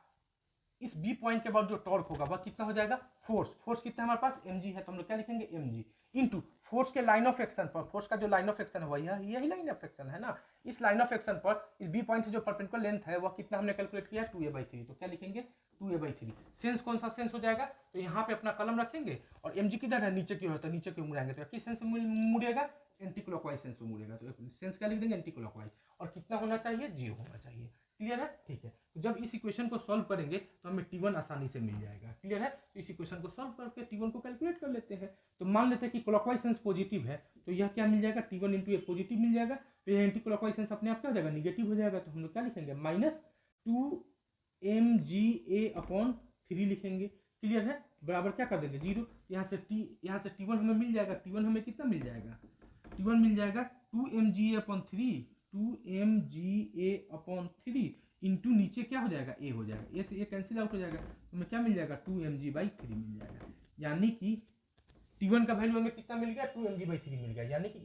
Speaker 1: इस बी पॉइंट के बाद जो टॉर्क होगा वह कितना हो जाएगा, फोर्स कितना हमारे पास, mg है, तो हम लोग क्या लिखेंगे, mg इंटू फोर्स के लाइन ऑफ एक्शन पर, फोर्स का जो लाइन ऑफ एक्शन है वह यही लाइन ऑफ एक्शन है ना, इस लाइन ऑफ एक्शन पर इस बी पॉइंट से जो परपेंडिकुलर लेंथ है वह कितना हमने कैलकुलेट किया, 2a/3, तो क्या लिखेंगे, 2a/3। सेंस कौन सा सेंस हो जाएगा, तो यहाँ पे अपना कलम रखेंगे और mg किधर है, नीचे की ओर, तो नीचे की ओर मुड़ाएंगे, तो किस सेंस में मुड़ेगा, एंटी क्लॉकवाइज सेंस में मुड़ेगा। तो सेंस क्या लिख देंगे, एंटी क्लॉकवाइज, और कितना होना चाहिए, 0 होना चाहिए। क्लियर है, ठीक है। तो जब इस इक्वेशन को सॉल्व करेंगे तो हमें T1 आसानी से मिल जाएगा। क्लियर है, तो इस इक्वेशन को सॉल्व करके T1 को कैलकुलेट कर लेते हैं। तो मान लेते हैं कि क्लॉकवाइज सेंस पॉजिटिव है, तो यह क्या मिल जाएगा, T1 इंटू ए पॉजिटिव मिल जाएगा। तो यह एंटी क्लॉकवाइज सेंस अपने आप क्या हो जाएगा, निगेटिव हो जाएगा। तो हम लोग क्या लिखेंगे, -2mga/3 लिखेंगे। क्लियर है, बराबर क्या कर देंगे, 0। यहाँ से T1 हमें मिल जाएगा, T1 हमें कितना मिल जाएगा, T1 मिल जाएगा 2mga/3 इंटू नीचे क्या हो जाएगा, ए हो जाएगा, ए से ए कैंसिल आउट हो जाएगा, तो हमें क्या मिल जाएगा, 2mg/3 मिल जाएगा। यानी कि T1 का वैल्यू हमें कितना मिल गया, 2mg/3 मिल गया। यानी कि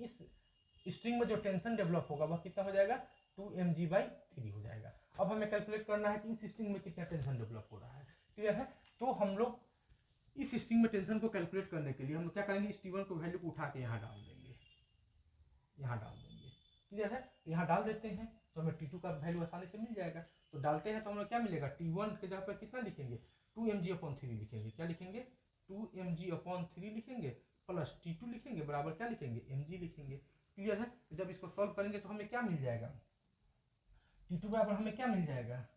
Speaker 1: स्ट्रिंग में जो टेंशन डेवलप होगा वह कितना हो जाएगा 2mg/3 हो जाएगा। अब हमें कैलकुलेट करना है कि इस स्ट्रिंग में कितना टेंशन डेवलप हो रहा है। क्लियर है? तो हम लोग इस स्ट्रिंग में टेंशन को कैलकुलेट करने के लिए हम लोग क्या करेंगे, इस T1 को वैल्यू को उठा के यहाँ डाल देंगे, यहाँ डाल देंगे। क्लियर है? यहाँ डाल देते हैं तो हमें T2 का वैल्यू आसानी से मिल जाएगा। तो डालते हैं तो हमें क्या मिलेगा, T1 के जगह पर कितना लिखेंगे 2mg/3 लिखेंगे। क्या लिखेंगे 2mg/3 लिखेंगे प्लस T2 लिखेंगे बराबर क्या लिखेंगे mg लिखेंगे। क्लियर है? तो जब इसको सॉल्व करेंगे तो हमें क्या मिल जाएगा, T2 बराबर हमें क्या मिल जाएगा,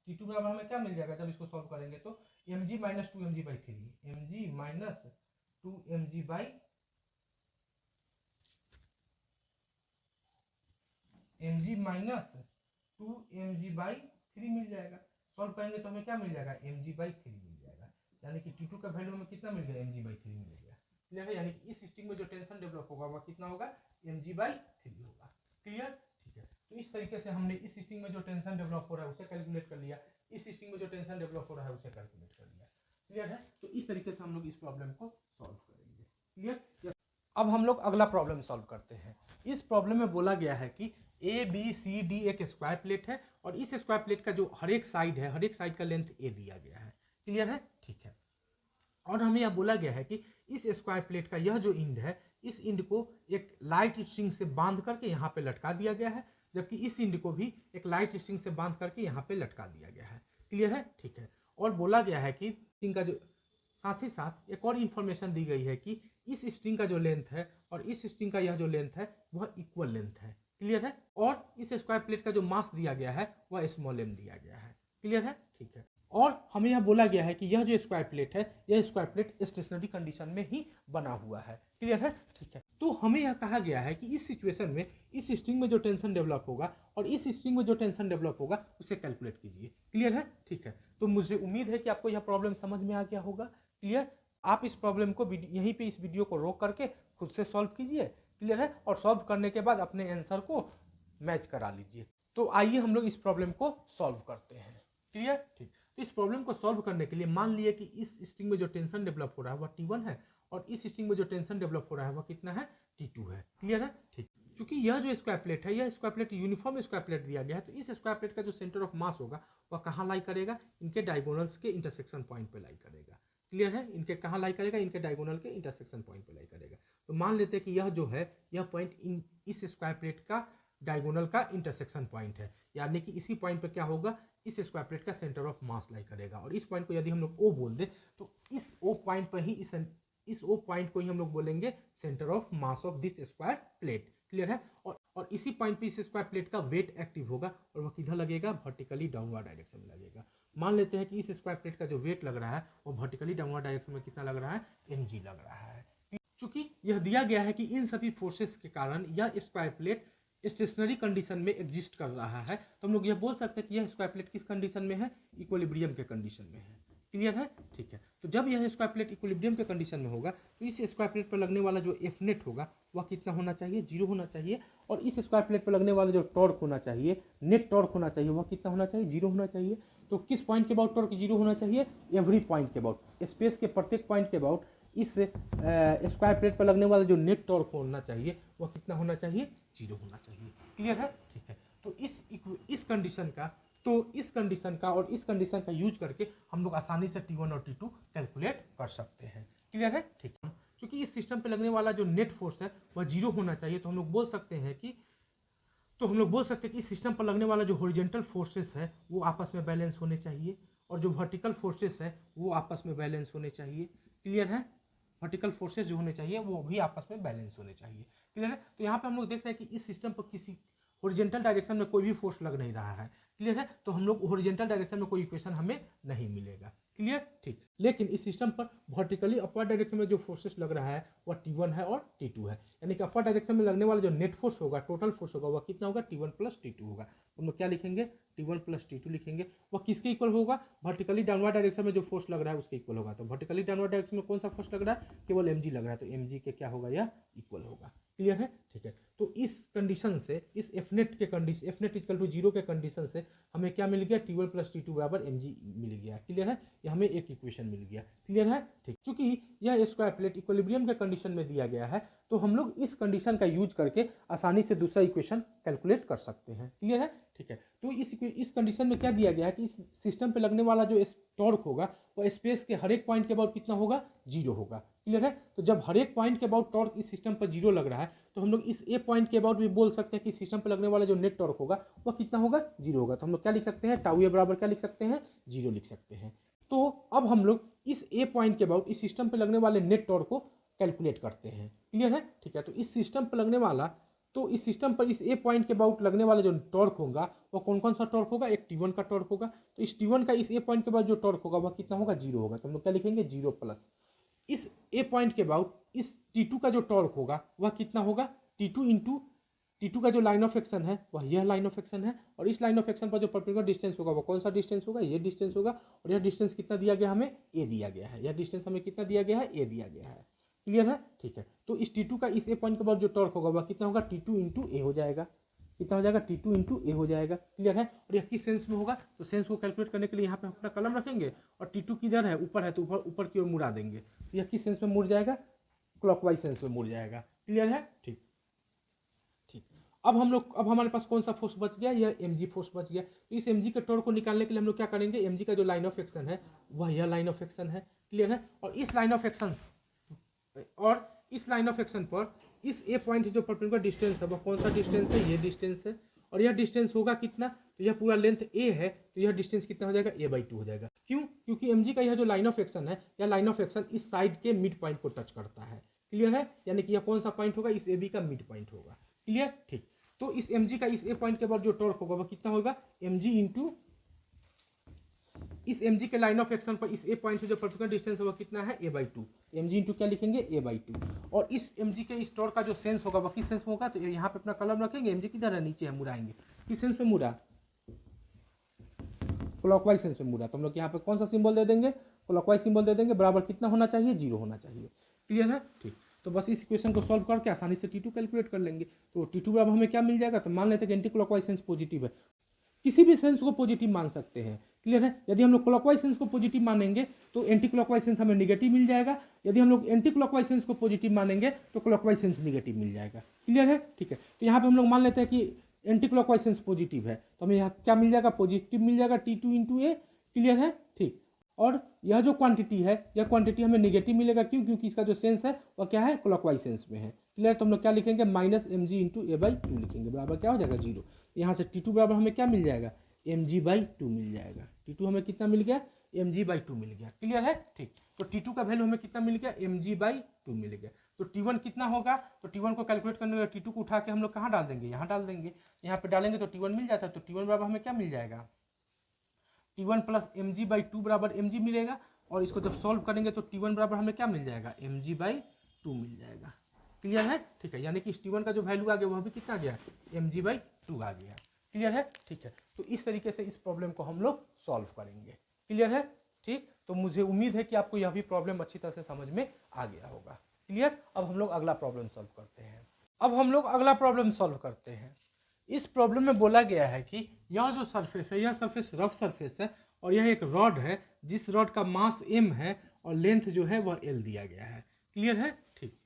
Speaker 1: T2 बराबर हमें क्या मिल जाएगा जब इसको सॉल्व करेंगे तो mg minus 2mg/3, mg minus 2mg/3 मिल जाएगा। सॉल्व करेंगे तो हमें क्या मिल जाएगा mg/3 मिल जाएगा। यानी कि T2 का वैल्यू हमें कितना मिल गया mg/3 मिल गया। क्लियर है? यानी कि इस स्ट्रिंग में जो टेंशन डेवलप होगा वह कितना होगा mg/3 होगा। क्लियर? ठीक है। तो इस तरीके से हमने इस स्ट्रिंग में जो टेंशन डेवलप हो रहा है उसे कैलकुलेट कर लिया, इस स्ट्रिंग में जो टेंशन डेवलप हो रहा है उसे कैलकुलेट कर लिया। क्लियर है? तो इस तरीके से हम लोग इस प्रॉब्लम को सॉल्व करेंगे। क्लियर? अब हम लोग अगला प्रॉब्लम सॉल्व करते हैं। इस प्रॉब्लम में बोला गया है कि ABCD एक स्क्वायर प्लेट है और इस स्क्वायर प्लेट का जो हर एक साइड है, हर एक साइड का लेंथ A दिया गया है। क्लियर है? ठीक है। और हमें यह बोला गया है कि इस स्क्वायर प्लेट का यह जो इंड है, इस इंड को एक लाइट स्ट्रिंग से बांध करके यहाँ पे लटका दिया गया है, जबकि इस इंड को भी एक लाइट स्ट्रिंग से बांध करके यहाँ पे लटका दिया गया है। क्लियर है? ठीक है। और बोला गया है कि स्ट्रिंग का जो साथ ही साथ एक और इन्फॉर्मेशन दी गई है कि इस स्ट्रिंग का जो लेंथ है और इस स्ट्रिंग का यह जो लेंथ है वह इक्वल लेंथ है। क्लियर है? और इस स्क्वायर प्लेट का जो मास दिया गया है वह स्मॉल m दिया गया है। क्लियर है? ठीक है। और हमें यह बोला गया है कि यह जो स्क्वायर प्लेट है, यह स्क्वायर प्लेट स्टेशनरी कंडीशन में ही बना हुआ है। क्लियर है? ठीक है। तो हमें यह कहा गया है कि इस सिचुएशन में इस स्ट्रिंग में जो टेंशन डेवलप होगा और इस स्ट्रिंग में जो टेंशन डेवलप होगा उसे कैलकुलेट कीजिए। क्लियर है? ठीक है। तो मुझे उम्मीद है कि आपको यह प्रॉब्लम समझ में आ गया होगा। क्लियर? आप इस प्रॉब्लम को यहीं पे इस वीडियो को रोक करके खुद से सॉल्व कीजिए। क्लियर है? और सॉल्व करने के बाद अपने आंसर को मैच करा लीजिए। तो आइए हम लोग इस प्रॉब्लम को सॉल्व करते हैं। क्लियर? ठीक। तो इस प्रॉब्लम को सॉल्व करने के लिए मान लिए कि इस स्ट्रिंग में जो टेंशन डेवलप हो रहा है वह T1 है और इस स्ट्रिंग में जो टेंशन डेवलप हो रहा है वह कितना है T2 है। क्लियर है? ठीक। क्योंकि यह जो स्क्वायर प्लेट है, यह square plate uniform square plate दिया गया है, तो इस स्क्वायर प्लेट का जो सेंटर ऑफ मास होगा वह कहाँ लाई करेगा, इनके डायगोनल्स के इंटरसेक्शन पॉइंट पे लाई करेगा। क्लियर है? इनके कहाँ लाई करेगा, इनके डायगोनल के इंटरसेक्शन पॉइंट पे लाई करेगा। तो मान लेते हैं कि यह जो है यह पॉइंट इस स्क्वायर प्लेट का डायगोनल का इंटरसेक्शन पॉइंट है, यानी कि इसी पॉइंट पे क्या होगा, इस स्क्वायर प्लेट का सेंटर ऑफ मास लाई करेगा। और इस पॉइंट को यदि हम लोग O बोल दे तो इस O पॉइंट पर ही इस O पॉइंट को ही हम लोग बोलेंगे centre of mass of this square plate. Clear है? और इसी पॉइंट पे इस स्क्वायर प्लेट का वेट एक्टिव होगा और वह किधर लगेगा, वर्टिकली डाउनवर्ड डायरेक्शन में लगेगा। मान लेते हैं कि इस स्क्वायर प्लेट का जो वेट लग रहा है वो वर्टिकली डाउनवर्ड डायरेक्शन में कितना लग रहा है, mg लग रहा है। चूंकि यह दिया गया है कि इन सभी फोर्सेस के कारण यह स्क्वायर प्लेट स्टेशनरी कंडीशन में एग्जिस्ट कर रहा है, तो हम लोग यह बोल सकते हैं कि यह स्क्वायर प्लेट किस कंडीशन में है, इक्विलिब्रियम के कंडीशन में है। क्लियर है? ठीक है। तो जब यह स्क्वायर प्लेट इक्विलिब्रियम के कंडीशन में होगा तो इस स्क्वायर प्लेट पर लगने वाला जो एफ नेट होगा वह कितना होना चाहिए, 0 होना चाहिए। और इस स्क्वायर प्लेट पर लगने वाला जो टॉर्क होना चाहिए, नेट टॉर्क होना चाहिए, वह कितना होना चाहिए, 0 होना चाहिए। तो किस पॉइंट के अबाउट टॉर्क 0 होना चाहिए, एवरी पॉइंट के अबाउट, स्पेस के प्रत्येक पॉइंट के अबाउट इस स्क्वायर प्लेट पर लगने वाला जो नेट टॉर्क होना चाहिए वह कितना होना चाहिए, 0 होना चाहिए। क्लियर है? ठीक है। तो इस कंडीशन का और इस कंडीशन का यूज करके हम लोग आसानी से T1 और T2 कैलकुलेट कर सकते हैं। क्लियर है? ठीक है। क्योंकि इस सिस्टम पे लगने वाला जो नेट फोर्स है वह 0 होना चाहिए, तो हम लोग बोल सकते हैं कि इस सिस्टम पर लगने वाला जो हॉरिजॉन्टल फोर्सेस है वो आपस में बैलेंस होने चाहिए और जो वर्टिकल फोर्सेस है वो आपस में बैलेंस होने चाहिए। क्लियर है? वर्टिकल फोर्सेस जो होने चाहिए वो भी आपस में बैलेंस होने चाहिए। क्लियर है? तो यहाँ पे हम लोग देख रहे हैं कि इस सिस्टम पर किसी हॉरिजॉन्टल डायरेक्शन में कोई भी फोर्स लग नहीं रहा है। क्लियर है? तो हम लोग हॉरिजॉन्टल डायरेक्शन में कोई इक्वेशन हमें नहीं मिलेगा। क्लियर? ठीक। लेकिन इस सिस्टम पर वर्टिकली अपवर्ड डायरेक्शन में जो फोर्सेस लग रहा है वह T1 है और T2 है, यानी कि अपवर्ड डायरेक्शन में लगने वाला जो नेट फोर्स होगा, टोटल फोर्स होगा, वह कितना होगा, T1 प्लस T2 होगा। हम लोग क्या लिखेंगे, T1 प्लस T2 लिखेंगे। वह किसके इक्वल होगा, वर्टिकली डाउनवर्ड डायरेक्शन में जो फोर्स लग रहा है उसके इक्वल होगा। तो वर्टिकली डाउनवर्ड डायरेक्शन में कौन सा फोर्स लग रहा है, केवल mg लग रहा है, तो mg के क्या होगा, यह इक्वल होगा। क्लियर है? ठीक है। तो इस कंडीशन से, इस एफनेट के कंडीशन, एफनेट इक्वल टू 0 के कंडीशन से हमें क्या मिल गया, T1 प्लस T2 बराबर mg मिल गया। क्लियर है? ये हमें एक इक्वेशन मिल गया। क्लियर है? ठीक, चूंकि यह स्क्वायर प्लेट इक्विलिब्रियम के कंडीशन में दिया गया है तो हम लोग इस कंडीशन का यूज करके आसानी से दूसरा इक्वेशन कैलकुलेट कर सकते हैं। क्लियर है? ठीक है, तो इस कंडीशन में क्या दिया गया है कि इस सिस्टम पे लगने वाला जो टॉर्क होगा वो स्पेस के हर एक पॉइंट के अबाउट कितना होगा, 0 होगा। क्लियर है? तो जब हर एक पॉइंट के अबाउट टॉर्क इस सिस्टम पर 0 लग रहा है तो हम लोग इस ए पॉइंट के अबाउट भी बोल सकते हैं कि सिस्टम पर लगने वाला जो नेट टॉर्क होगा वह कितना होगा, 0 होगा। तो हम लोग क्या लिख सकते हैं, टाउ ए बराबर क्या लिख सकते हैं, 0 लिख सकते हैं। तो अब हम लोग इस ए पॉइंट के अबाउट इस सिस्टम पर लगने वाले नेट टॉर्क को कैलकुलेट करते हैं। क्लियर है? ठीक है, तो इस सिस्टम पर लगने वाला, तो इस सिस्टम पर इस ए पॉइंट के अबाउट लगने वाला जो टॉर्क होगा वो कौन कौन सा टॉर्क होगा, एक T1 का टॉर्क होगा। तो इस T1 का इस ए पॉइंट के बाद जो टॉर्क होगा वह कितना होगा, 0 होगा। तो हम लोग क्या लिखेंगे, 0 प्लस इस ए पॉइंट के अबाउट इस T2 का जो टॉर्क होगा वह कितना होगा, T2 इंटू T2 का जो लाइन ऑफ एक्शन है वह यह लाइन ऑफ एक्शन है, और इस लाइन ऑफ एक्शन पर जो परपेंडिकुलर डिस्टेंस होगा वो कौन सा डिस्टेंस होगा, ये डिस्टेंस होगा। और यह डिस्टेंस कितना दिया गया, हमें ए दिया गया है। यह डिस्टेंस हमें कितना दिया गया है, ए दिया गया है। क्लियर है? ठीक है, तो इस T2 का इस ए पॉइंट के बाद जो टॉर्क होगा वह कितना होगा, T2 इंटू ए हो जाएगा। कितना हो जाएगा, T2 इंटू ए हो जाएगा। क्लियर है? और यह किस सेंस में होगा, तो सेंस को कैलकुलेट करने के लिए यहाँ पे अपना कलम रखेंगे और T2 किधर है, ऊपर है, तो ऊपर की ओर मुड़ा देंगे। तो यह किस सेंस में मुड़ जाएगा, क्लॉकवाइज सेंस में मुड़ जाएगा। क्लियर है? ठीक, अब हमारे पास कौन सा फोर्स बच गया, यह mg फोर्स बच गया। तो इस mg के टॉर्क को निकालने के लिए हम लोग क्या करेंगे, mg का जो लाइन ऑफ एक्शन है वह यह लाइन ऑफ एक्शन है। क्लियर है? और इस लाइन ऑफ एक्शन पर इस ए पॉइंट जो परपेंडिकुलर डिस्टेंस है वह कौन सा डिस्टेंस है, ये डिस्टेंस है। और यह डिस्टेंस होगा कितना, तो यह पूरा लेंथ a है, तो यह डिस्टेंस कितना हो जाएगा, a/2 हो जाएगा। क्यों? क्योंकि mg का यह जो लाइन ऑफ एक्शन है, यह लाइन ऑफ एक्शन इस साइड के मिड पॉइंट को टच करता है। क्लियर है? यानी कि यह कौन सा पॉइंट होगा, इस AB का मिड पॉइंट होगा। क्लियर? ठीक, तो इस mg का इस ए पॉइंट के बाद जो टॉर्क होगा वह कितना होगा, mg इंटू इस mg के लाइन ऑफ एक्शन पर इस ए पॉइंट से जो पर्टिकुलर डिस्टेंस है वह कितना है, a/2। mg इंटू क्या लिखेंगे, a/2। और इस mg के इस टॉर्क का जो सेंस होगा वह किस सेंस में होगा, तो यहाँ पे अपना कलम रखेंगे, mg किधर है, नीचे है, मुड़ाएंगे। किस सेंस में मुड़ा, क्लॉकवाइज सेंस में मुड़ा। तो हम लोग यहाँ पे कौन सा सिंबल दे देंगे, क्लॉकवाइज सिंबल दे देंगे। बराबर कितना होना चाहिए, 0 होना चाहिए। क्लियर है? ठीक, तो बस इस इक्वेशन को सॉल्व करके आसानी से T2 कैलकुलेट कर लेंगे। तो T2 बराबर हमें क्या मिल जाएगा, तो मान लेते हैं कि एंटी क्लॉकवाइज सेंस पॉजिटिव है, किसी भी सेंस को पॉजिटिव मान सकते हैं। क्लियर है? यदि हम लोग क्लॉकवाइज सेंस को पॉजिटिव मानेंगे तो एंटी क्लॉकवाइज सेंस हमें नेगेटिव मिल जाएगा। यदि हम लोग एंटी क्लॉकवाइज सेंस को पॉजिटिव मानेंगे तो क्लॉकवाइज सेंस नेगेटिव मिल जाएगा। क्लियर है? ठीक है, तो यहाँ पे हम लोग मान लेते हैं कि एंटी क्लॉकवाइज सेंस पॉजिटिव है, तो हमें यहाँ क्या मिल जाएगा, पॉजिटिव मिल जाएगा, T2 इंटू ए। क्लियर है? ठीक, और यह जो क्वांटिटी है यह क्वांटिटी हमें नेगेटिव मिलेगा। क्यों? क्योंकि इसका जो सेंस है वह क्या है, क्लॉकवाइज सेंस में है। क्लियर? तो हम लोग क्या लिखेंगे, -mg इंटू a/2 लिखेंगे, बराबर क्या हो जाएगा, 0। यहाँ से T2 बराबर हमें क्या मिल जाएगा, mg/2 मिल जाएगा। T2 हमें कितना मिल गया, mg/2 मिल गया। क्लियर है? ठीक, तो T2 का वैल्यू हमें कितना मिल गया, mg/2 मिल गया। तो T1 कितना होगा, तो T1 को कैलकुलेट करने के T2 को उठा के हम लोग कहाँ डाल देंगे, यहाँ डाल देंगे। यहाँ पे डालेंगे तो T1 मिल जाता है। तो T1 बराबर हमें क्या मिल जाएगा, T1 प्लस mg/2 बराबर mg मिलेगा। और इसको जब सॉल्व करेंगे तो T1 बराबर हमें क्या मिल जाएगा, mg/2 मिल जाएगा। क्लियर है? ठीक है, यानी कि इस T1 का जो वैल्यू आ गया वह भी कितना आ गया, mg/2 आ गया। क्लियर है? ठीक है, तो इस तरीके से इस प्रॉब्लम को हम लोग सॉल्व करेंगे। क्लियर है? ठीक, तो मुझे उम्मीद है कि आपको यह भी प्रॉब्लम अच्छी तरह से समझ में आ गया होगा। क्लियर? अब हम लोग अगला प्रॉब्लम सॉल्व करते हैं। इस प्रॉब्लम में बोला गया है कि यह जो सरफेस है यह सरफेस रफ सरफेस है, और यह एक रॉड है जिस रॉड का मास m है और लेंथ जो है वह l दिया गया है। क्लियर है? ठीक,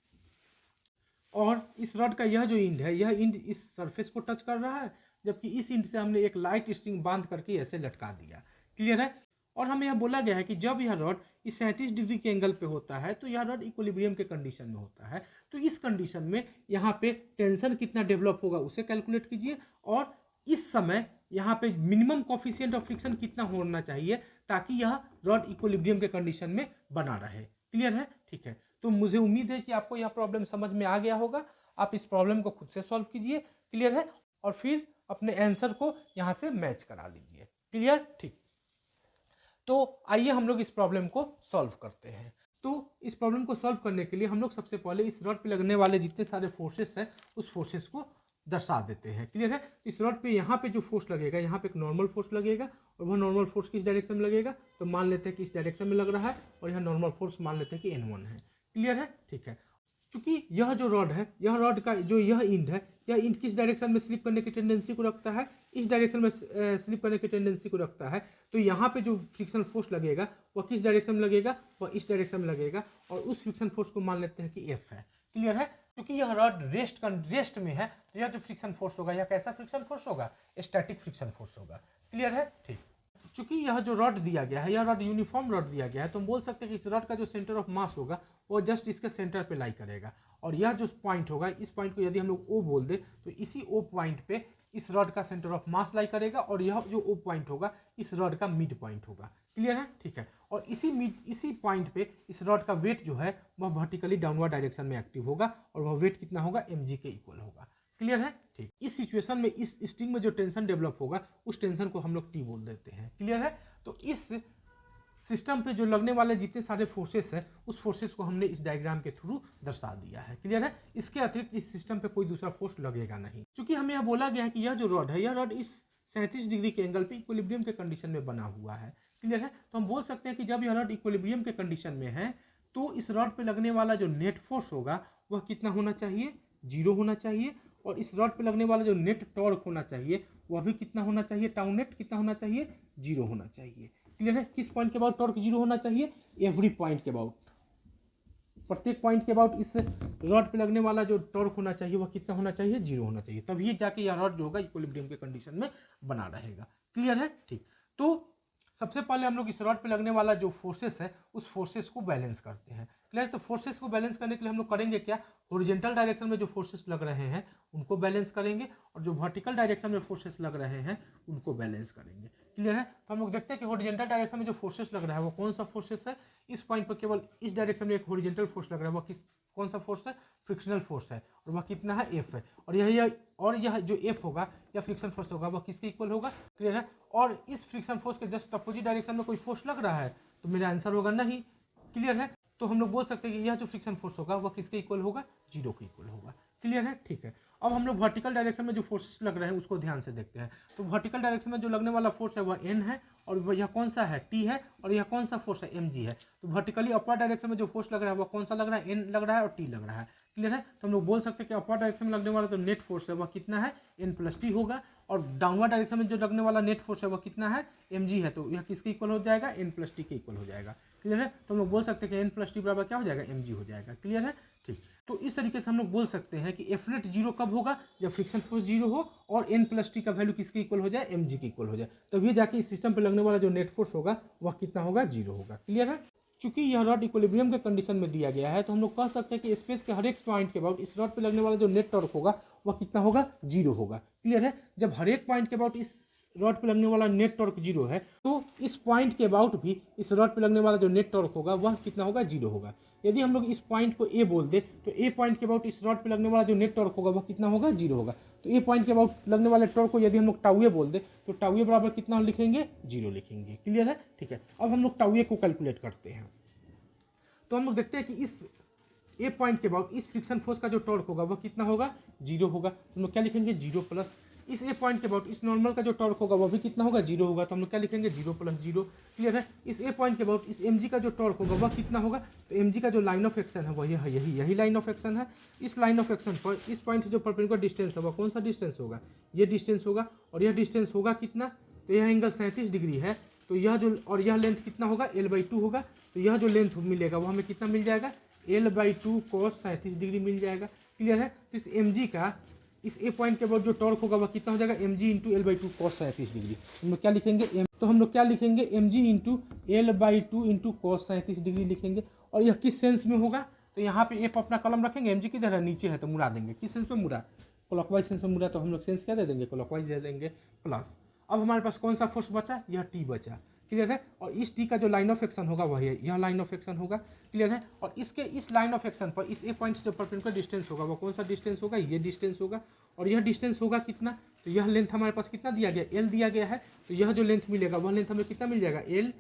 Speaker 1: और इस रॉड का यह जो इंड है, यह इंड इस सरफेस को टच कर रहा है, जबकि इस इंड से हमने एक लाइट स्ट्रिंग बांध करके ऐसे लटका दिया। क्लियर है? और हमें यह बोला गया है कि जब यह रॉड इस 37 डिग्री के एंगल पे होता है तो यह रॉड इक्विलिब्रियम के कंडीशन में होता है। तो इस कंडीशन में यहाँ पे टेंशन कितना डेवलप होगा उसे कैलकुलेट कीजिए, और इस समय यहाँ पे मिनिमम कोफिशिएंट ऑफ फ्रिक्शन कितना होना चाहिए ताकि यह रॉड इक्विलिब्रियम के कंडीशन में बना रहे। क्लियर है? ठीक है, तो मुझे उम्मीद है कि आपको यह प्रॉब्लम समझ में आ गया होगा। आप इस प्रॉब्लम को खुद से सॉल्व कीजिए। क्लियर है? और फिर अपने आंसर को यहाँ से मैच करा लीजिए। क्लियर? ठीक, तो आइए हम लोग इस प्रॉब्लम को सॉल्व करते हैं। तो इस प्रॉब्लम को सॉल्व करने के लिए हम लोग सबसे पहले इस रॉड पे लगने वाले जितने सारे फोर्सेस हैं उस फोर्सेस को दर्शा देते हैं। क्लियर है? इस रॉड पे यहाँ पे जो फोर्स लगेगा, यहाँ पे एक नॉर्मल फोर्स लगेगा, और वह नॉर्मल फोर्स किस डायरेक्शन में लगेगा, तो मान लेते हैं कि इस डायरेक्शन में लग रहा है, और यहाँ नॉर्मल फोर्स मान लेते हैं कि N1 है। क्लियर है? ठीक है, चूंकि यह जो रॉड है, यह रॉड का जो यह इंड है, यह इंड किस डायरेक्शन में स्लिप करने की टेंडेंसी को रखता है, इस डायरेक्शन में स्लिप करने की टेंडेंसी को रखता है। तो यहाँ पे जो फ्रिक्शन फोर्स लगेगा वह किस डायरेक्शन में लगेगा, वह इस डायरेक्शन में लगेगा, और उस फ्रिक्शन फोर्स को मान लेते हैं कि एफ है। क्लियर है? क्योंकि यह रॉड रेस्ट में है, तो यह जो फ्रिक्शन फोर्स होगा यह कैसा फ्रिक्शन फोर्स होगा, स्टैटिक फ्रिक्शन फोर्स होगा। क्लियर है? ठीक। चूंकि यह जो रॉड दिया गया है, यह रॉड यूनिफॉर्म रॉड दिया गया है, तो हम बोल सकते हैं कि इस रॉड का जो सेंटर ऑफ मास होगा वो जस्ट इसके सेंटर पे लाई करेगा, और यह जो पॉइंट होगा, इस पॉइंट को यदि हम लोग ओ बोल दे तो इसी ओ पॉइंट पे इस रॉड का सेंटर ऑफ मास लाई करेगा, और यह जो ओ पॉइंट होगा इस रॉड का मिड पॉइंट होगा। क्लियर है? ठीक है। और इसी पॉइंट पे इस रॉड का वेट जो है वह वर्टिकली डाउनवर्ड डायरेक्शन में एक्टिव होगा, और वह वेट कितना होगा, mg के इक्वल होगा। क्लियर है? ठीक। इस सिचुएशन में इस स्ट्रिंग में जो टेंशन डेवलप होगा उस टेंशन को हम लोग टी बोल देते हैं। क्लियर है? तो इस सिस्टम पे जो लगने वाले जितने सारे फोर्सेस है उस फोर्सेस को हमने इस डायग्राम के थ्रू दर्शा दिया है। क्लियर है? इसके अतिरिक्त इस सिस्टम पे कोई दूसरा फोर्स लगेगा नहीं। क्योंकि हमें यह बोला गया है कि यह जो रॉड है, यह रॉड इस 37 डिग्री के एंगल पे इक्विलिब्रियम के कंडीशन में बना हुआ है। क्लियर है? तो हम बोल सकते हैं कि जब यह रॉड इक्विलिब्रियम के कंडीशन में है तो इस रॉड पे लगने वाला जो नेट फोर्स होगा वह कितना होना चाहिए, 0 होना चाहिए, और इस रॉड पे लगने वाला जो नेट टॉर्क होना चाहिए वह भी कितना होना चाहिए, टाउ नेट कितना होना चाहिए, 0 होना चाहिए। क्लियर है? किस पॉइंट के अबाउट टॉर्क 0 होना चाहिए, एवरी पॉइंट के अबाउट, प्रत्येक पॉइंट के अबाउट इस रॉड पे लगने वाला जो टॉर्क होना चाहिए वह कितना होना चाहिए, 0 होना चाहिए, तभी जाके यह रॉड जो होगा इक्विलिब्रियम के कंडीशन में बना रहेगा। क्लियर है? ठीक। तो सबसे पहले हम लोग इस रॉड पे लगने वाला जो फोर्सेस है उस फोर्सेस को बैलेंस करते हैं। क्लियर? तो फोर्सेस को बैलेंस करने के लिए हम लोग करेंगे क्या, हॉरिजॉन्टल डायरेक्शन में जो फोर्सेस लग रहे हैं उनको बैलेंस करेंगे, और जो वर्टिकल डायरेक्शन में फोर्सेस लग रहे हैं उनको बैलेंस करेंगे। क्लियर है? तो हम लोग देखते हैं कि हॉरिजॉन्टल डायरेक्शन में जो फोर्सेस लग रहा है वो कौन सा फोर्सेस है। इस पॉइंट पर केवल इस डायरेक्शन में एक हॉरिजॉन्टल फोर्स लग रहा है, वो कौन सा फोर्स है, फ्रिक्शनल फोर्स है, और वह कितना है, एफ है। और यह जो एफ होगा या फ्रिक्शन फोर्स होगा वह किसके इक्वल होगा। क्लियर है? और इस फ्रिक्शन फोर्स के जस्ट अपोजिट डायरेक्शन में कोई फोर्स लग रहा है तो मेरा आंसर होगा नहीं। क्लियर है? तो हम लोग बोल सकते हैं कि यह जो फ्रिक्शन फोर्स होगा वह किसके इक्वल होगा, 0 के इक्वल होगा। क्लियर है? ठीक है। अब हम लोग वर्टिकल डायरेक्शन में जो फोर्सेस लग रहे हैं उसको ध्यान से देखते हैं। तो वर्टिकल डायरेक्शन में जो लगने वाला फोर्स है वह एन है, और यह कौन सा है, टी है, और यह कौन सा फोर्स है, mg है। तो वर्टिकली अपवर्ड डायरेक्शन में जो फोर्स लग रहा है वह कौन सा लग रहा है, एन लग रहा है और टी लग रहा है। क्लियर है? तो हम लोग बोल सकते हैं कि अपवर्ड डायरेक्शन में लगने वाला जो नेट फोर्स है वह कितना है, n+t होगा, और डाउनवर्ड डायरेक्शन में जो लगने वाला नेट फोर्स है वह कितना है, mg है। तो यह किसके इक्वल हो जाएगा, n+t के इक्वल हो जाएगा। क्लियर है? तो हम लोग बोल सकते हैं कि n+t बराबर क्या हो जाएगा, mg हो जाएगा। क्लियर है? ठीक। तो इस तरीके से हम लोग बोल सकते हैं कि एफ नेट 0 कब होगा, जब फ्रिक्शन फोर्स 0 हो और n+t का वैल्यू किसके इक्वल हो जाए, mg के इक्वल हो जाए, तभी जाके इस सिस्टम पे लगने वाला जो नेट फोर्स होगा वह कितना होगा, 0 होगा। क्लियर है? चूंकि यह रॉड इक्विलिब्रियम के कंडीशन में दिया गया है तो हम लोग कह सकते हैं कि स्पेस के हर एक पॉइंट के अबाउट इस रॉड पे लगने वाला जो नेट टॉर्क होगा वह कितना होगा, 0 होगा। क्लियर है? जब हर एक पॉइंट के अबाउट इस रॉड पे लगने वाला नेट टॉर्क 0 है तो इस पॉइंट के अबाउट भी इस रॉड पे लगने वाला जो नेट टॉर्क होगा वह कितना होगा, 0 होगा। यदि हम लोग इस पॉइंट को ए बोल दे तो ए पॉइंट के अबाउट इस रॉड पे लगने वाला जो नेट टॉर्क होगा वह कितना होगा, 0 होगा। तो ए पॉइंट के अबाउट लगने वाले टॉर्क को यदि हम लोग टाउ ए बोल दे तो टाउ ए बराबर कितना लिखेंगे, 0 लिखेंगे। क्लियर है? ठीक है। अब हम लोग टाउ ए को कैलकुलेट करते हैं। तो हम लोग देखते हैं कि इस ए पॉइंट के अबाउट इस फ्रिक्शन फोर्स का जो टॉर्क होगा वह कितना होगा, 0 होगा। तो हम लोग क्या लिखेंगे, 0 प्लस इस ए पॉइंट के अबाउट इस नॉर्मल का जो टॉर्क होगा वह भी कितना होगा, 0 होगा। तो हम लोग क्या लिखेंगे, 0 प्लस 0। क्लियर है? इस ए पॉइंट के अबाउट इस mg का जो टॉर्क होगा वह कितना होगा, तो mg का जो लाइन ऑफ एक्शन है वह यही लाइन ऑफ एक्शन है। इस लाइन ऑफ एक्शन पर इस पॉइंट से जो परपेंडिकुलर डिस्टेंस है वह कौन सा डिस्टेंस होगा, ये डिस्टेंस होगा, और यह डिस्टेंस होगा कितना, तो यह एंगल 37 डिग्री है। तो यह जो और यह लेंथ कितना होगा, l/2 होगा। तो यह जो लेंथ मिलेगा वो हमें कितना मिल जाएगा, l/2 cos 37 डिग्री मिल जाएगा। क्लियर है? तो इस mg का इस ए पॉइंट के बाद जो टॉर्क होगा वह कितना हो जाएगा, mg into l/2 cos 37 degree. हम लोग क्या लिखेंगे, तो हम लोग क्या लिखेंगे, mg into l/2 into cos 37 degree लिखेंगे। और यह किस सेंस में होगा, तो यहाँ पे एफ अपना कलम रखेंगे, mg किधर है, नीचे है, तो मुड़ा देंगे। किस सेंस में मुड़ा, क्लॉकवाइज सेंस में मुड़ा, तो हम लोग सेंस क्या दे देंगे, क्लॉकवाइज दे देंगे प्लस। अब हमारे पास कौन सा फोर्स बचा, यह टी बचा। क्लियर है? और इस टी का जो लाइन ऑफ एक्शन होगा वह यह लाइन ऑफ एक्शन होगा। क्लियर है? और इसके इस लाइन ऑफ एक्शन पर इस ए पॉइंट से जो परपेंडिकुलर डिस्टेंस होगा वो कौन सा डिस्टेंस होगा, ये डिस्टेंस होगा। और यह डिस्टेंस होगा कितना, तो यह लेंथ हमारे पास कितना दिया गया, एल दिया गया है। तो यह जो लेंथ मिलेगा वह लेंथ हमें कितना मिल जाएगा, एल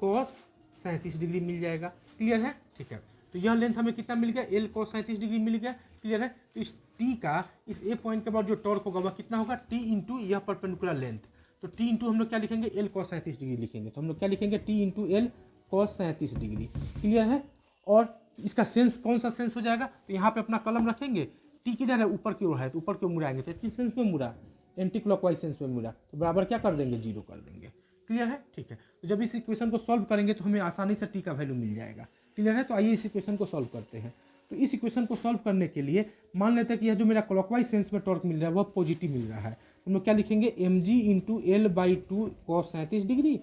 Speaker 1: cos 37 डिग्री मिल जाएगा। क्लियर है? ठीक है। तो यह लेंथ हमें कितना मिल गया, एल cos 37 डिग्री मिल गया। क्लियर है? तो इस टी का इस ए पॉइंट के बाद जो टॉर्क होगा वह कितना होगा, टी इंटू यह परपेंडिकुलर लेंथ। तो टी इंटू हम लोग क्या लिखेंगे, एल cos 37 डिग्री लिखेंगे। तो हम लोग क्या लिखेंगे, T into L cos 37 degree. Clear है? और इसका सेंस कौन सा सेंस हो जाएगा, तो यहाँ पे अपना कलम रखेंगे, टी किधर है, ऊपर की ओर है, तो ऊपर की ओर मुड़ाएंगे, तो किस सेंस में मुड़ा, एंटी क्लॉकवाइज सेंस में मुड़ा, तो बराबर क्या कर देंगे, 0 कर देंगे। क्लियर है, ठीक है। तो जब इस इक्वेशन को सॉल्व करेंगे तो हमें आसानी से टी का वैल्यू मिल जाएगा। क्लियर है, तो आइए इस इक्वेशन को सॉल्व करते हैं। तो इस इक्वेशन को सॉल्व करने के लिए मान लेते हैं कि यह जो मेरा क्लॉकवाइज सेंस में टॉर्क मिल रहा है वह पॉजिटिव मिल रहा है, तो हम लोग क्या लिखेंगे, mg into L/2 cos 37 degree.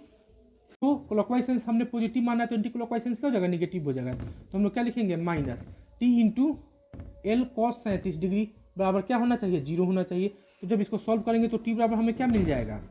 Speaker 1: तो क्लॉकवाइज सेंस हमने पॉजिटिव माना है, तो एंटी क्लॉकवाइज सेंस क्या हो जाएगा, निगेटिव हो जाएगा, तो हम लोग क्या लिखेंगे, minus T into L cos 37 degree बराबर क्या होना चाहिए, 0 होना चाहिए। तो जब इसको सॉल्व करेंगे तो टी बराबर हमें क्या मिल जाएगा,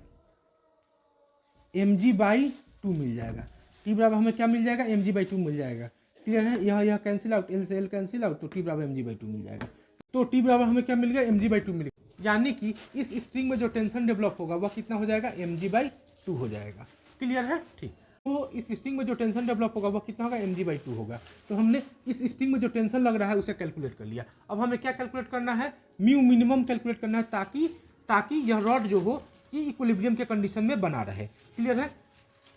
Speaker 1: mg/2 मिल जाएगा। टी बराबर हमें क्या मिल जाएगा, mg/2 मिल जाएगा। क्लियर है, यह कैंसिल आउट, एल से एल कैंसिल आउट, तो टी बराबर mg/2 मिल जाएगा। तो टी बराबर हमें क्या मिल गया, mg/2 मिल गया, यानी कि इस स्ट्रिंग में जो टेंशन डेवलप होगा वह कितना हो जाएगा, mg/2 हो जाएगा। क्लियर है, ठीक। तो इस स्ट्रिंग में जो टेंशन डेवलप होगा वह कितना होगा, mg/2 होगा। तो हमने इस स्ट्रिंग में जो टेंशन लग रहा है उसे कैलकुलेट कर लिया। अब हमें क्या कैलकुलेट करना है, म्यू मिनिमम कैलकुलेट करना है, ताकि यह रॉड जो हो कि इक्विलिब्रियम के कंडीशन में बना रहे। क्लियर है,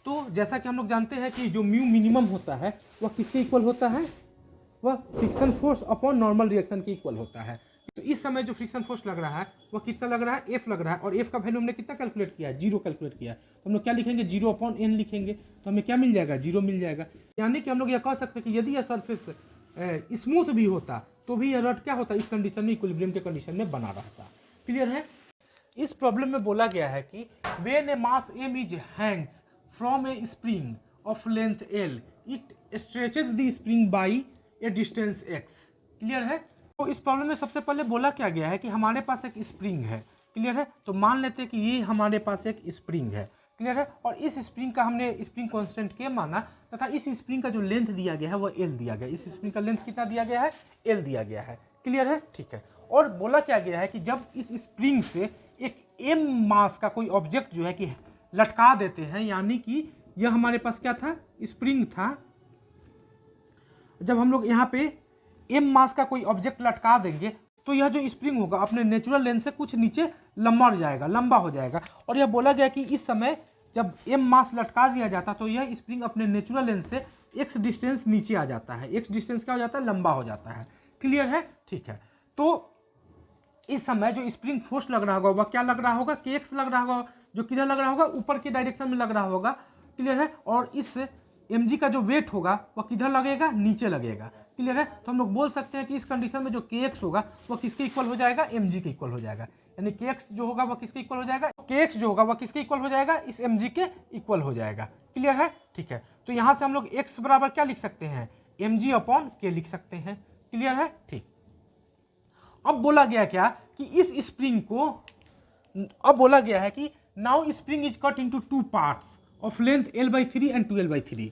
Speaker 1: तो जैसा कि हम लोग जानते हैं कि जो म्यू मिनिमम होता है वह किसके इक्वल होता है, वह friction force upon normal reaction के इक्वल होता है। तो इस समय जो फ्रिक्शन फोर्स लग रहा है वह कितना लग रहा है, एफ लग रहा है, और एफ का वैल्यू हमने कितना कैलकुलेट किया है, 0 कैलकुलेट किया है। तो हम लोग क्या लिखेंगे, 0/n लिखेंगे, तो हमें क्या मिल जाएगा, 0 मिल जाएगा। यानी कि हम लोग यह कह सकते हैं कि यदि यह सरफेस स्मूथ भी होता तो भी यह रॉड क्या होता, इस कंडीशन में, इक्विलिब्रियम के कंडीशन में बना रहता। क्लियर है। इस प्रॉब्लम में बोला गया है कि when A mass m is Hanks from A spring of length l, it stretches the spring by A distance x। Clear है। तो इस प्रॉब्लम में सबसे पहले बोला क्या गया है कि हमारे पास एक स्प्रिंग है। क्लियर है, तो मान लेते हैं कि ये हमारे पास एक स्प्रिंग है। क्लियर है, और इस स्प्रिंग का हमने स्प्रिंग कांस्टेंट के माना तथा इस स्प्रिंग का जो लेंथ दिया गया है वह l दिया गया है। इस स्प्रिंग का लेंथ कितना दिया गया है, l दिया गया है। क्लियर है, ठीक है। और बोला क्या गया है कि जब इस स्प्रिंग से एक m मास का कोई ऑब्जेक्ट जो है कि लटका देते हैं, यानी कि यह हमारे पास क्या था, स्प्रिंग था, जब हम लोग यहाँ पे m मास का कोई ऑब्जेक्ट लटका देंगे तो यह जो स्प्रिंग होगा अपने नेचुरल लेंथ से कुछ नीचे लंबा हो जाएगा। और यह बोला गया कि इस समय जब m मास लटका दिया जाता तो यह स्प्रिंग अपने नेचुरल लेंथ से x डिस्टेंस नीचे आ जाता है, x डिस्टेंस क्या हो जाता है, लंबा हो जाता है। क्लियर है, ठीक है। तो इस समय जो स्प्रिंग फोर्स लग रहा होगा वह क्या लग रहा होगा, kx लग रहा होगा, जो किधर लग रहा होगा, ऊपर के डायरेक्शन में लग रहा होगा। क्लियर है, और इस mg का जो वेट होगा वह किधर लगेगा, नीचे लगेगा। क्लियर है, तो हम लोग बोल सकते हैं कि इस कंडीशन में जो kx होगा वह किसके इक्वल हो जाएगा, mg के इक्वल हो जाएगा। यानी kx जो होगा वह किसके इक्वल हो जाएगा, kx जो होगा वह किसके इक्वल हो जाएगा, इस mg के इक्वल हो जाएगा। क्लियर है, ठीक है। तो यहाँ से हम लोग x बराबर क्या लिख सकते हैं, mg/k लिख सकते हैं। क्लियर है, ठीक। अब बोला गया क्या कि इस स्प्रिंग को, अब बोला गया है कि now spring is cut into 2 parts of length l/3 and 2l/3।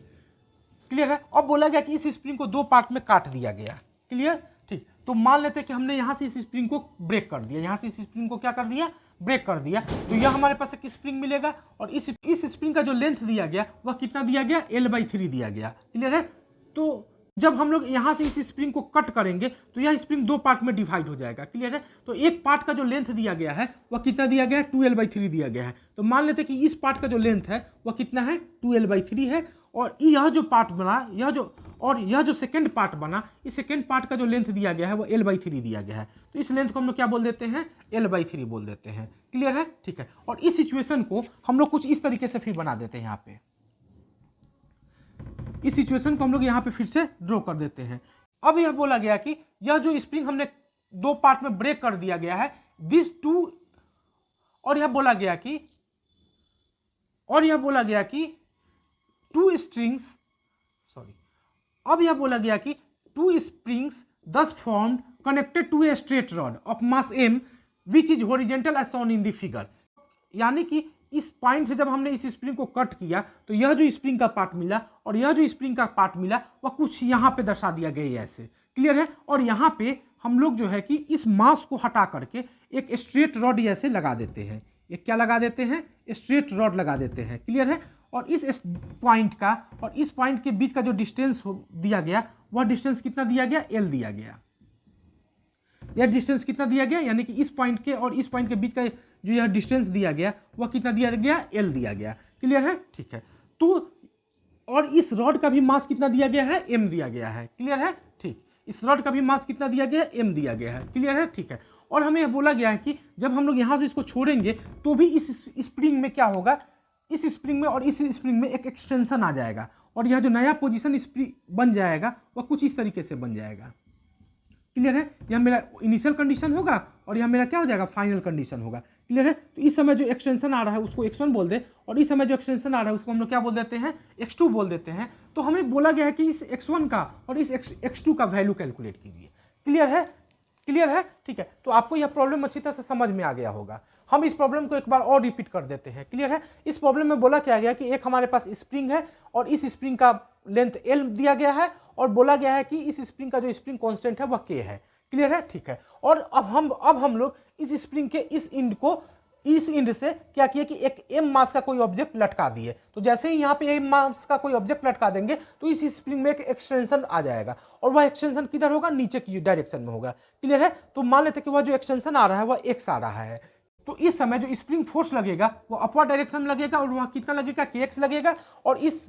Speaker 1: Clear है, अब बोला गया कि इस स्प्रिंग को 2 पार्ट में काट दिया गया। क्लियर, ठीक। तो मान लेते हैं कि हमने यहां से इस स्प्रिंग को ब्रेक कर दिया, यहां से इस स्प्रिंग को क्या कर दिया, ब्रेक कर दिया, तो यह हमारे पास एक स्प्रिंग मिलेगा, और इस स्प्रिंग का जो लेंथ दिया गया वह कितना दिया गया, l/3 दिया गया। क्लियर है, तो जब हम लोग यहाँ से इस स्प्रिंग को कट करेंगे तो यह स्प्रिंग 2 पार्ट में डिवाइड हो जाएगा। क्लियर है, तो एक पार्ट का जो लेंथ दिया गया है वह कितना दिया गया है, 2l/3 दिया गया है। तो मान लेते हैं कि इस पार्ट का जो लेंथ है वह कितना है, 2l/3 है, और यह जो पार्ट बना, यह जो सेकेंड पार्ट बना, इस सेकेंड पार्ट का जो लेंथ दिया गया है वह l/3 दिया गया है। तो इस लेंथ को हम लोग क्या बोल देते हैं, l/3 बोल देते हैं। क्लियर है, ठीक है। और इस सिचुएशन को हम लोग कुछ इस तरीके से फिर बना देते हैं, यहाँ पे इस सिचुएशन को हम लोग यहाँ पे फिर से ड्रॉ कर देते हैं। अब यह बोला गया कि यह जो स्प्रिंग हमने 2 पार्ट में ब्रेक कर दिया गया है, दिस टू, और यह बोला गया कि 2 स्ट्रिंग्स, अब यह बोला गया कि 2 springs thus formed connected to a straight rod of mass m which is horizontal as shown in the figure। यानी कि इस पॉइंट से जब हमने इस स्प्रिंग को कट किया तो यह जो स्प्रिंग का पार्ट मिला और यह जो स्प्रिंग का पार्ट मिला वह कुछ यहाँ पे दर्शा दिया गया है ऐसे। क्लियर है, और यहाँ पे हम लोग जो है कि इस मास को हटा करके एक स्ट्रेट रॉड ऐसे लगा देते हैं, एक क्या लगा देते हैं, स्ट्रेट रॉड लगा देते हैं। क्लियर है, और इस पॉइंट का और इस पॉइंट के बीच का जो डिस्टेंस दिया गया वह डिस्टेंस कितना दिया गया, l दिया गया। यह डिस्टेंस कितना दिया गया, यानी कि इस पॉइंट के और इस पॉइंट के बीच का जो यह डिस्टेंस दिया गया वह कितना दिया गया, l दिया गया। क्लियर है, ठीक है। तो और इस रॉड का भी मास कितना दिया गया है, m दिया गया है। क्लियर है, ठीक। इस रॉड का भी मास कितना दिया गया है, m दिया गया है। क्लियर है, ठीक है। और हमें यह बोला गया है कि जब हम लोग यहाँ से इसको छोड़ेंगे तो भी इस स्प्रिंग में क्या होगा, इस स्प्रिंग में और इस स्प्रिंग में एक एक्सटेंशन आ जाएगा और यह जो नया पोजीशन स्प्रिंग बन जाएगा वह कुछ इस तरीके से बन जाएगा। क्लियर है, यह मेरा इनिशियल कंडीशन होगा और यह मेरा क्या हो जाएगा, फाइनल कंडीशन होगा। क्लियर है, तो इस समय जो एक्सटेंशन आ रहा है उसको x1 बोल दे और इस समय जो एक्सटेंशन आ रहा है उसको हम लोग क्या बोल देते हैं, x2 बोल देते हैं। तो हमें बोला गया है कि इस x1 का और इस x2 का वैल्यू कैलकुलेट कीजिए। क्लियर है, क्लियर है, ठीक है। तो आपको यह प्रॉब्लम अच्छी तरह से समझ में आ गया होगा। हम इस प्रॉब्लम को एक बार और रिपीट कर देते हैं। क्लियर है, इस प्रॉब्लम में बोला क्या गया कि एक हमारे पास स्प्रिंग है और इस स्प्रिंग का लेंथ L दिया गया है और बोला गया है कि इस स्प्रिंग का जो स्प्रिंग कांस्टेंट है वह K है। क्लियर है, ठीक है। और अब हम लोग इस स्प्रिंग के इस इंड से क्या किया कि एक m मास का कोई ऑब्जेक्ट लटका दिए। तो जैसे ही यहाँ पे m मास का कोई ऑब्जेक्ट लटका देंगे तो इस स्प्रिंग में एक एक्सटेंशन आ जाएगा और वह एक्सटेंशन किधर होगा, नीचे की डायरेक्शन में होगा। क्लियर है, तो मान लेते हैं कि वह जो एक्सटेंशन आ रहा है वह x आ रहा है। तो इस समय जो स्प्रिंग फोर्स लगेगा वो अपवर्ड डायरेक्शन में लगेगा और वह कितना लगेगा, kx लगेगा। और इस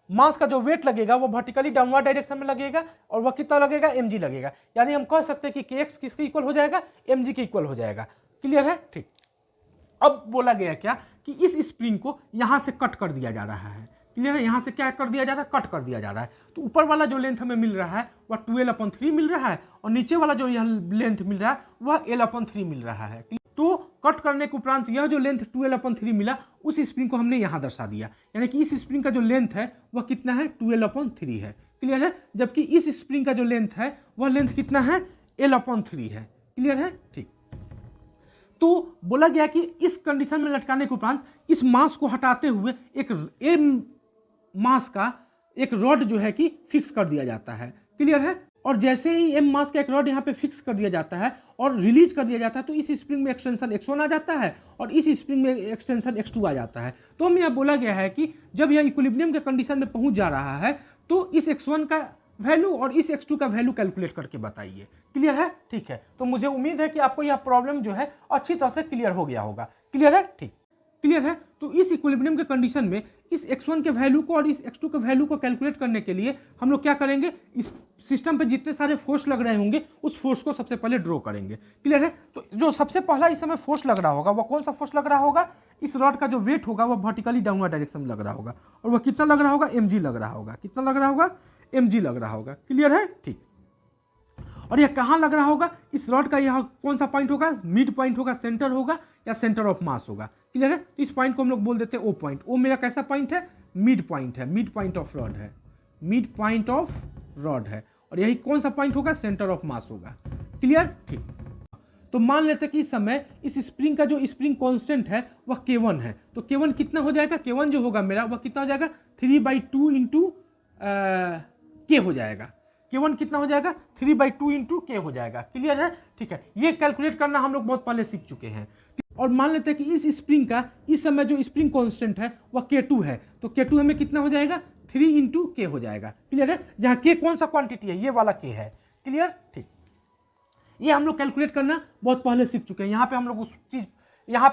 Speaker 1: मास का जो वेट लगेगा वो वर्टिकली डाउनवर्ड डायरेक्शन में लगेगा और वह कितना लगेगा, mg लगेगा। यानी हम कह सकते हैं कि kx किसके इक्वल हो जाएगा, mg के इक्वल हो जाएगा। क्लियर है, ठीक। अब बोला गया क्या कि इस स्प्रिंग को यहां से कट कर दिया जा रहा है। क्लियर है, यहां से क्या कर दिया जा रहा है, कट कर दिया जा रहा है। तो ऊपर वाला जो लेंथ हमें मिल रहा है वह 12/3 मिल रहा है और नीचे वाला जो यह लेंथ मिल रहा है वह L/3 मिल रहा है। तो कट करने के उपरांत यह जो लेंथ 12/3 मिला उस स्प्रिंग को हमने यहां दर्शा दिया। यानी कि इस स्प्रिंग का जो लेंथ है वह कितना है, 12/3 है। क्लियर है, जबकि इस स्प्रिंग का जो लेंथ है वह लेंथ कितना है, L/3 है। क्लियर है, ठीक। तो बोला गया कि इस कंडीशन में लटकाने के उपरांत इस मास को हटाते हुए एक m मास का एक रॉड जो है कि फिक्स कर दिया जाता है। क्लियर है, और जैसे ही m मास का एक रॉड यहाँ पे फिक्स कर दिया जाता है और रिलीज कर दिया जाता है तो इस स्प्रिंग में एक्सटेंशन x1 आ जाता है और इस स्प्रिंग में एक्सटेंशन x2 आ जाता है। तो हमें यह बोला गया है कि जब यह इक्विलिब्रियम के कंडीशन में पहुंच जा रहा है तो इस x1 का वैल्यू और इस x2 का वैल्यू कैलकुलेट करके बताइए। क्लियर है, ठीक है। तो मुझे उम्मीद है कि आपको यह प्रॉब्लम जो है अच्छी तरह से क्लियर हो गया होगा। क्लियर है, ठीक। क्लियर है, तो इस इक्विलिब्रियम के कंडीशन में इस x1 के वैल्यू को और इस x2 के वैल्यू को कैलकुलेट करने के लिए हम लोग क्या करेंगे, इस सिस्टम पे जितने सारे फोर्स लग रहे होंगे उस फोर्स को सबसे पहले ड्रॉ करेंगे। क्लियर है, तो जो सबसे पहला इस समय फोर्स लग रहा होगा वह कौन सा फोर्स लग रहा होगा, इस रॉड का जो वेट होगा वह वर्टिकली डाउनवर्ड डायरेक्शन में लग रहा होगा और वह कितना लग रहा होगा, mg लग रहा होगा। कितना लग रहा होगा, mg लग रहा होगा। क्लियर है, ठीक। और यह कहाँ लग रहा होगा, इस रॉड का यह कौन सा पॉइंट होगा, मिड पॉइंट होगा, सेंटर होगा या सेंटर ऑफ मास होगा। क्लियर है, तो इस पॉइंट को हम लोग बोल देते हैं ओ पॉइंट। ओ मेरा कैसा पॉइंट है, मिड पॉइंट है, मिड पॉइंट ऑफ रॉड है, मिड पॉइंट ऑफ रॉड है। और यही कौन सा पॉइंट होगा, सेंटर ऑफ मास होगा। क्लियर, ठीक। तो मान लेते हैं कि इस समय इस स्प्रिंग का जो स्प्रिंग कांस्टेंट है वह K1 है। तो K1 कितना हो जाएगा, K1 जो होगा मेरा वह कितना हो जाएगा, 3/2 इंटू K हो जाएगा। K1 कितना हो जाएगा, 3/2 इंटू K हो जाएगा। क्लियर है, ठीक है। ये कैलकुलेट करना हम लोग बहुत पहले सीख चुके हैं। और मान लेते हैं कि इस स्प्रिंग का इस समय जो स्प्रिंग कांस्टेंट है वह K2 है। तो K2 हमें कितना हो जाएगा, 3 इंटू K हो जाएगा। क्लियर है, जहाँ K कौन सा क्वांटिटी है, ये वाला K है। क्लियर, ठीक। ये हम लोग कैलकुलेट करना बहुत पहले सीख चुके हैं। यहाँ पे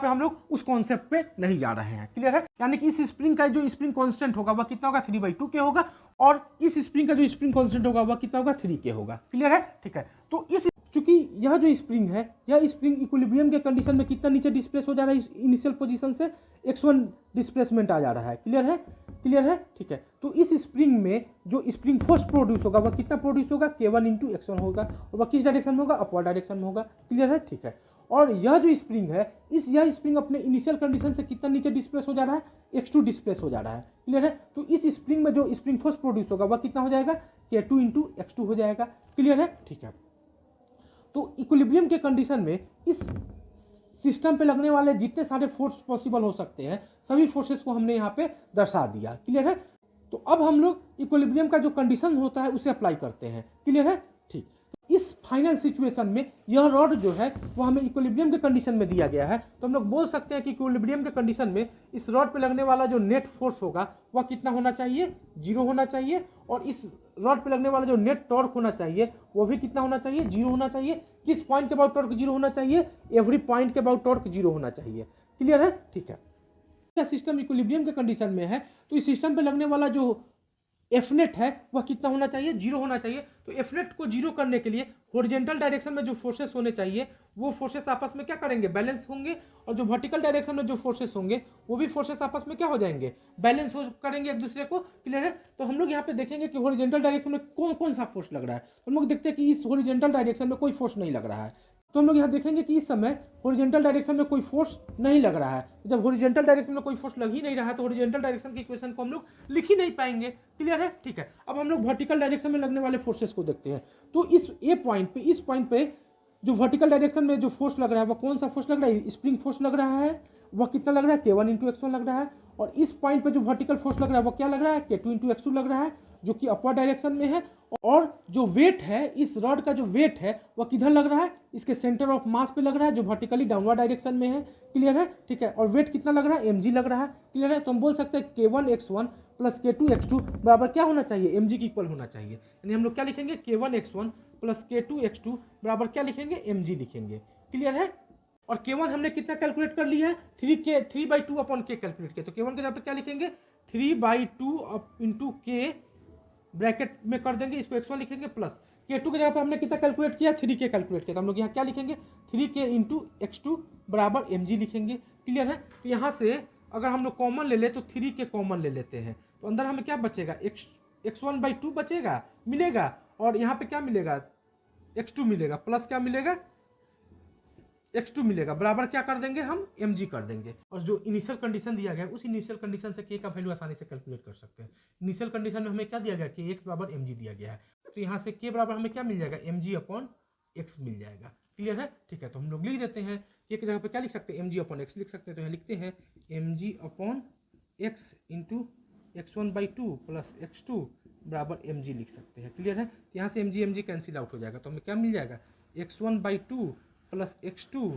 Speaker 1: हम लोग उस कॉन्सेप्ट पे नहीं जा रहे हैं। क्लियर है, यानी कि इस स्प्रिंग का जो स्प्रिंग कांस्टेंट होगा वह कितना होगा, 3/2 K होगा और इस स्प्रिंग का जो स्प्रिंग कांस्टेंट होगा वह कितना होगा, 3K होगा। क्लियर है, ठीक है। तो इस चूंकि यह जो स्प्रिंग है यह स्प्रिंग इक्विलिब्रियम के कंडीशन में कितना नीचे डिस्प्लेस हो जा रहा है, इनिशियल पोजीशन से x1 डिस्प्लेसमेंट आ जा रहा है। क्लियर है, क्लियर है, ठीक है। तो इस स्प्रिंग में जो स्प्रिंग फोर्स प्रोड्यूस होगा वह कितना प्रोड्यूस होगा, K1 इंटू x1 होगा और वह किस डायरेक्शन में होगा, अपवर्ड डायरेक्शन में होगा। क्लियर है, ठीक है। और यह जो स्प्रिंग है यह स्प्रिंग अपने इनिशियल कंडीशन से कितना नीचे डिस्प्लेस हो जा रहा है, x2 डिस्प्लेस हो जा रहा है। क्लियर है, तो इस स्प्रिंग में जो स्प्रिंग फोर्स प्रोड्यूस होगा वह कितना हो जाएगा, K2 इंटू x2 हो जाएगा। क्लियर है, ठीक है। तो इक्विलिब्रियम के कंडीशन में इस सिस्टम पे लगने वाले जितने सारे फोर्स पॉसिबल हो सकते हैं सभी फोर्सेस को हमने यहाँ पे दर्शा दिया। क्लियर है, तो अब हम लोग इक्विलिब्रियम का जो कंडीशन होता है उसे अप्लाई करते हैं। क्लियर है, ठीक। तो इस फाइनल सिचुएशन में यह रॉड जो है वो हमें इक्विलिब्रियम के कंडीशन में दिया गया है। तो हम लोग बोल सकते हैं कि इक्विलिब्रियम के कंडीशन में इस रॉड पे लगने वाला जो नेट फोर्स होगा वह कितना होना चाहिए, 0 होना चाहिए। और इस रॉड पे लगने वाला जो नेट टॉर्क होना चाहिए वो भी कितना होना चाहिए, 0 होना चाहिए। किस पॉइंट के अबाउट टॉर्क 0 होना चाहिए, एवरी पॉइंट के अबाउट टॉर्क 0 होना चाहिए। क्लियर है, ठीक है। क्या सिस्टम इक्विलिब्रियम के कंडीशन में है तो इस सिस्टम पे लगने वाला जो एफ नेट है वह कितना होना चाहिए, जीरो होना चाहिए। तो एफ नेट को जीरो करने के लिए हॉरिजॉन्टल डायरेक्शन में जो फोर्सेस होने चाहिए वो फोर्सेस आपस में क्या करेंगे, बैलेंस होंगे, और जो वर्टिकल डायरेक्शन में जो फोर्सेस होंगे वो भी फोर्सेस आपस में क्या हो जाएंगे, बैलेंस हो करेंगे एक दूसरे को। क्लियर है। तो हम लोग यहाँ पे देखेंगे कि हॉरिजॉन्टल डायरेक्शन में कौन कौन सा फोर्स लग रहा है। तो हम लोग देखते हैं कि इस हॉरिजॉन्टल डायरेक्शन में कोई फोर्स नहीं लग रहा है। तो हम लोग यहाँ देखेंगे कि इस समय हॉरिजॉन्टल डायरेक्शन में कोई फोर्स नहीं लग रहा है। जब हॉरिजॉन्टल डायरेक्शन में कोई फोर्स लग ही नहीं रहा है तो हॉरिजॉन्टल डायरेक्शन की इक्वेशन को हम लोग लिख ही नहीं पाएंगे। क्लियर है। ठीक है। अब हम लोग वर्टिकल डायरेक्शन में लगने वाले फोर्सेस को देखते हैं। तो इस पॉइंट पे जो वर्टिकल डायरेक्शन में जो फोर्स लग रहा है वह कौन सा फोर्स लग रहा है, स्प्रिंग फोर्स लग रहा है। वह कितना लग रहा है, K1 इंटू X1 लग रहा है। और इस पॉइंट पे जो वर्टिकल फोर्स लग रहा है वह क्या लग रहा है, K2 इंटू X2 लग रहा है, जो कि अपवर्ड डायरेक्शन में है। और जो वेट है, इस रॉड का जो वेट है वह किधर लग रहा है, इसके सेंटर ऑफ मास पे लग रहा है, जो वर्टिकली डाउनवर्ड डायरेक्शन में है। क्लियर है। ठीक है। और वेट कितना लग रहा है, mg लग रहा है। क्लियर है। तो हम बोल सकते हैं K1 X1 plus K2 X2 बराबर क्या होना चाहिए, mg की इक्वल होना चाहिए। यानी हम लोग क्या लिखेंगे, K1 X1 plus K2 X2 बराबर क्या लिखेंगे, mg लिखेंगे। क्लियर है। और K1 हमने कितना कैलकुलेट कर लिया है, 3/2 अपॉन K कैलकुलेट किया। तो K1 के जगह पे क्या लिखेंगे, 3/2 इंटू K ब्रैकेट में कर देंगे, इसको X1 लिखेंगे, प्लस K2 के जगह पे हमने कितना कैलकुलेट किया, 3K कैलकुलेट किया। तो हम लोग यहाँ क्या लिखेंगे, 3K इंटू X2 बराबर mg लिखेंगे। क्लियर है। तो यहाँ से अगर हम लोग कॉमन ले ले तो 3K कॉमन ले लेते हैं, तो अंदर हमें क्या बचेगा, x1/2 बचेगा, मिलेगा। और यहाँ पे क्या मिलेगा, x2 मिलेगा, प्लस क्या मिलेगा, x2 मिलेगा, बराबर क्या कर देंगे हम, mg कर देंगे। और जो इनिशियल कंडीशन दिया गया है उस इनिशियल कंडीशन से k का वैल्यू आसानी से कैलकुलेट कर सकते हैं। इनिशियल कंडीशन में हमें क्या दिया गया, kx बराबर mg दिया गया है। तो यहाँ से k बराबर हमें क्या मिल जाएगा, mg अपॉन x मिल जाएगा। क्लियर है। ठीक है। तो हम लोग लिख देते हैं, k की जगह पे क्या लिख सकते हैं, mg अपॉन x लिख सकते हैं। तो यहाँ लिखते हैं mg upon x into x1/2 plus x2 बराबर mg लिख सकते हैं। क्लियर है। तो यहाँ से mg कैंसिल आउट हो जाएगा। तो हमें क्या मिल जाएगा, x1/2 प्लस x2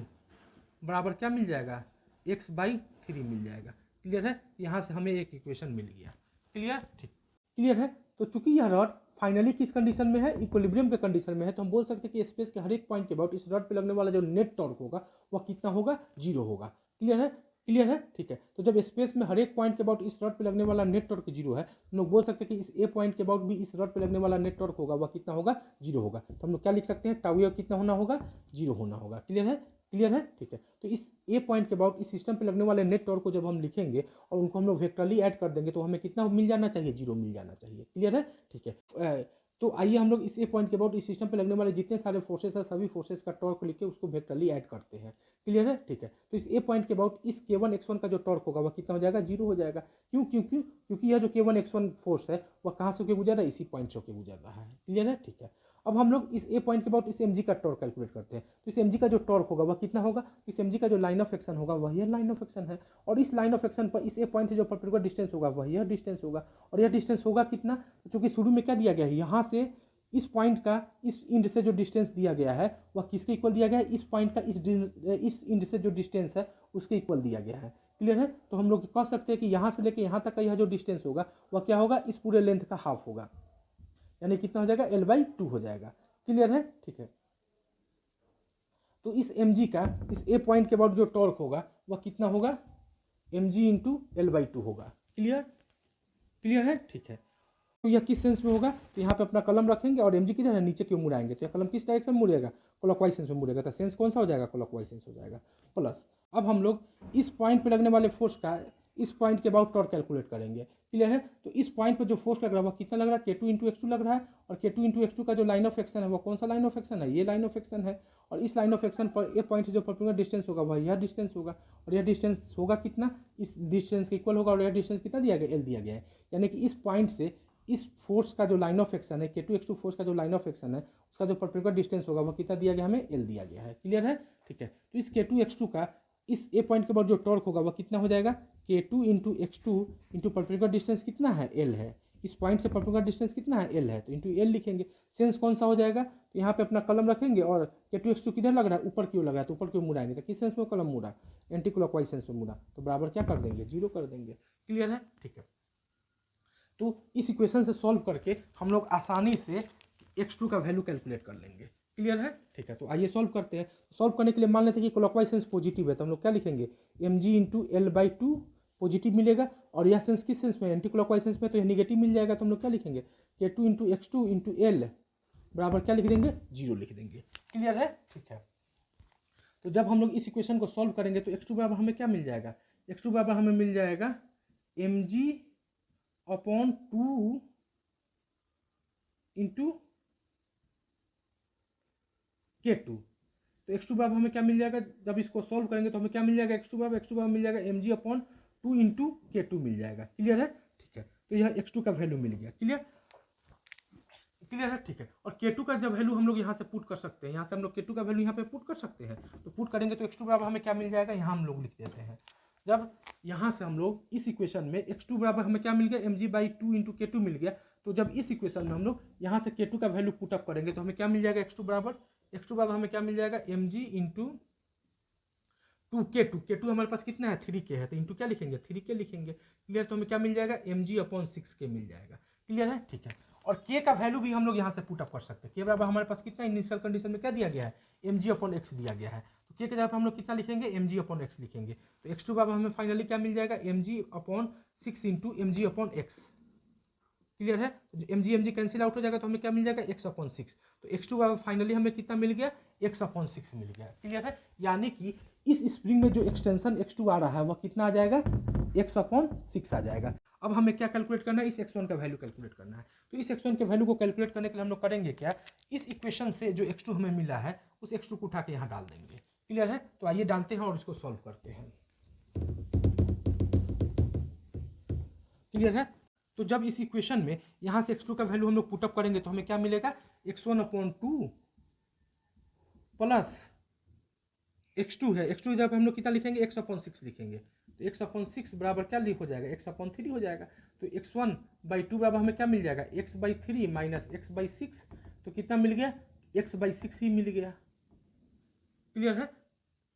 Speaker 1: बराबर क्या मिल जाएगा, x/3 मिल जाएगा। क्लियर है। यहाँ से हमें एक इक्वेशन मिल गया। क्लियर। ठीक। क्लियर है। तो चूंकि यह रॉड फाइनली किस कंडीशन में है, इक्विलिब्रियम के कंडीशन में है, तो हम बोल सकते हैं कि स्पेस के हर एक पॉइंट के अबाउट इस रॉड पे लगने वाला जो नेट टॉर्क होगा वह कितना होगा, जीरो होगा। क्लियर है। क्लियर है। ठीक है। तो जब स्पेस में हर एक पॉइंट के अबाउट इस रॉड पे लगने वाला नेट टॉर्क जीरो है, तो हम लोग बोल सकते हैं कि इस ए पॉइंट के अबाउट भी इस रॉड पे लगने वाला नेट टॉर्क होगा वह कितना होगा, जीरो होगा। तो हम लोग क्या लिख सकते हैं, टाउ कितना होना होगा, जीरो होना होगा। क्लियर है। क्लियर है। ठीक है। तो इस ए पॉइंट के अबाउट इस सिस्टम पे लगने वाले नेट टॉर्क को जब हम लिखेंगे और उनको हम लोग वेक्टरली ऐड कर देंगे तो हमें कितना मिल जाना चाहिए, जीरो मिल जाना चाहिए। क्लियर है। ठीक है। तो आइए हम लोग इस ए पॉइंट के अबाउट इस सिस्टम पे लगने वाले जितने सारे फोर्सेस है सभी फोर्सेस का टॉर्क लिख के उसको वेक्टरली ऐड करते हैं। क्लियर है। ठीक है। तो इस ए पॉइंट के अबाउट इस K1 X1 का जो टॉर्क होगा वह कितना हो जाएगा, जीरो हो जाएगा। क्योंकि यह जो K1 X1 फोर्स है वह कहाँ से होकर गुजर रहा है, इसी पॉइंट से होकर गुजर रहा है। क्लियर है। ठीक है। अब हम लोग इस ए पॉइंट के अबाउट इस mg का टॉर्क कैलकुलेट करते हैं। तो इस mg का जो टॉर्क होगा वह कितना होगा, इस mg का जो लाइन ऑफ एक्शन होगा वह यह लाइन ऑफ एक्शन है। और इस लाइन ऑफ एक्शन पर इस ए पॉइंट से जो परपेंडिकुलर डिस्टेंस होगा वह यह डिस्टेंस होगा। और यह डिस्टेंस होगा कितना, चूंकि शुरू में क्या दिया गया है, यहाँ से इस पॉइंट का इस इंड से जो डिस्टेंस दिया गया है वह किसके इक्वल दिया गया है, इस पॉइंट का इस इंड से जो डिस्टेंस है उसके इक्वल दिया गया है। क्लियर है। तो हम लोग कह सकते हैं कि यहाँ से लेके यहाँ तक का यह जो डिस्टेंस होगा वह क्या होगा, इस पूरे लेंथ का हाफ होगा, यानी कितना हो जाएगा, L/2 हो जाएगा। क्लियर है। ठीक है। तो इस mg का इस ए पॉइंट के बाद जो टॉर्क होगा वह कितना होगा, mg इंटू L/2 होगा। क्लियर। क्लियर है। ठीक है। तो यह किस सेंस में होगा, तो यहाँ पे अपना कलम रखेंगे और mg किधर है, नीचे क्यों मुड़ाएंगे, तो यह कलम किस डायरेक्शन में मुड़ेगा, क्लॉकवाइज सेंस में मुड़ेगा। तो सेंस कौन सा हो जाएगा, क्लॉकवाइज सेंस हो जाएगा। प्लस अब हम लोग इस पॉइंट पे लगने वाले फोर्स का इस पॉइंट के अबाउट टॉर्क कैलकुलेट करेंगे। क्लियर है। तो इस पॉइंट पर जो फोर्स लग रहा है वह कितना लग रहा है, K2 इंटू X2 लग रहा है। और K2 इंटू X2 का जो लाइन ऑफ एक्शन है वो कौन सा लाइन ऑफ एक्शन है, ये लाइन ऑफ एक्शन है। और इस लाइन ऑफ एक्शन पर ए पॉइंट से जो परपेंडिकुलर डिस्टेंस होगा वह यह डिस्टेंस होगा। और यह डिस्टेंस होगा कितना, इस डिस्टेंस के इक्वल होगा। और यह डिस्टेंस कितना दिया गया, L दिया गया है। यानी कि इस पॉइंट से इस फोर्स का जो लाइन ऑफ एक्शन है, K2 X2 फोर्स का जो लाइन ऑफ एक्शन है उसका जो परपेंडिकुलर डिस्टेंस होगा वह कितना दिया गया, हमें L दिया गया है। क्लियर है। ठीक है। तो इस K2 X2 का इस ए पॉइंट के बाद जो टॉर्क होगा वह कितना हो जाएगा, K2 into X2 into perpendicular distance कितना है, L है। इस पॉइंट से परपेंडिकुलर डिस्टेंस कितना है, L है, तो इंटू L लिखेंगे। सेंस कौन सा हो जाएगा, तो यहाँ पे अपना कलम रखेंगे और K2 X2 किधर लग रहा है, ऊपर क्यों लग रहा है, तो ऊपर क्यों मुड़ाएंगे, तो किस सेंस में कलम मुड़ा, एंटी क्लॉकवाइज सेंस में मुड़ा, तो बराबर क्या कर देंगे, जीरो कर देंगे। क्लियर है। ठीक है। तो इस इक्वेशन से सॉल्व करके हम लोग आसानी से x2 का वैल्यू कैलकुलेट कर लेंगे। क्लियर है। ठीक है। तो आइए सॉल्व करते हैं। सॉल्व करने के लिए मान लेते हैं कि क्लॉकवाइज सेंस पॉजिटिव है, तो हम लोग क्या लिखेंगे, mg इंटू L/2 पॉजिटिव मिलेगा, और यह सेंस किस सेंस में, एंटी क्लॉकवाइज सेंस में, तो यह निगेटिव मिल जाएगा। तो हम लोग क्या लिखेंगे, K2 into X2 into L बराबर क्या लिख देंगे, 0 लिख देंगे। क्लियर है, ठीक है। तो जब हम लोग इस इक्वेशन को सॉल्व करेंगे तो x2 बराबर हमें क्या मिल जाएगा, x2 बराबर हमें मिल जाएगा mg अपॉन 2 इंटू K2। तो x2 बराबर हमें क्या मिल जाएगा, जब इसको सॉल्व करेंगे तो हमें क्या मिल जाएगा, x2 बराबर मिल जाएगा mg अपॉन 2 इंटू K2 मिल जाएगा। क्लियर है, ठीक है। तो यह x2 का वैल्यू मिल गया। क्लियर है, ठीक है। और K2 का जब वैल्यू हम लोग यहाँ से पुट कर सकते हैं, यहाँ से हम लोग K2 का वैल्यू यहाँ पे पुट कर सकते हैं। तो पुट करेंगे तो x2 बराबर हमें क्या मिल जाएगा, यहाँ हम लोग लिख देते हैं। जब यहाँ से हम लोग इस इक्वेशन में x2 बराबर हमें क्या मिल गया, mg/2 इंटू K2 मिल गया। तो जब इस इक्वेशन में हम लोग यहाँ से K2 का वैल्यू पुटअप करेंगे तो हमें क्या मिल जाएगा, x2 बराबर हमें क्या मिल जाएगा, mg इंटू 2K2 हमारे पास कितना है, 3K है, तो इंटू क्या लिखेंगे, 3K लिखेंगे। क्लियर, तो हमें क्या मिल जाएगा, mg अपॉन 6K मिल जाएगा। क्लियर है, ठीक है। और K का वैल्यू भी हम लोग यहाँ से पुटअप कर सकते हैं। K बराबर हमारे पास कितना इनिशियल कंडीशन में क्या दिया गया है, mg अपॉन x दिया गया है। तो K के जगह पर हम लोग कितना लिखेंगे, mg अपॉन x लिखेंगे। तो x2 बराबर हमें फाइनली क्या मिल जाएगा, mg upon 6 into mg upon x। Clear है, तो mg कैंसिल आउट हो जाएगा तो हमें क्या मिल जाएगा, x अपॉन 6। तो x2 बराबर फाइनली हमें कितना मिल गया, x अपॉन 6 मिल गया। क्लियर है, यानी कि इस स्प्रिंग में जो एक्सटेंशन x2 आ रहा है वह कितना आ जाएगा, x अपॉन 6 आ जाएगा। अब हमें क्या कैलकुलेट करना है, इस x1 का वैल्यू कैलकुलेट करना है। तो इस x1 के वैल्यू को कैलकुलेट करने के लिए हम लोग करेंगे क्या, इस इक्वेशन से जो x2 हमें मिला है उस x2 को उठा के यहाँ डाल देंगे। क्लियर है, तो आइए डालते हैं और इसको सॉल्व करते हैं। क्लियर है, तो जब इस इक्वेशन में यहाँ से x2 का वैल्यू हम लोग पुटअप करेंगे तो हमें क्या मिलेगा, x1 अपॉन 2 प्लस x2 है, x2 जब हम लोग कितना लिखेंगे, x अपॉन 6 लिखेंगे। तो x अपॉन 6 बराबर क्या हो जाएगा, x अपॉन 3 हो जाएगा। तो x1/2 बराबर हमें क्या मिल जाएगा, x/3 माइनस x/6। तो कितना मिल गया, x/6 ही मिल गया। क्लियर है,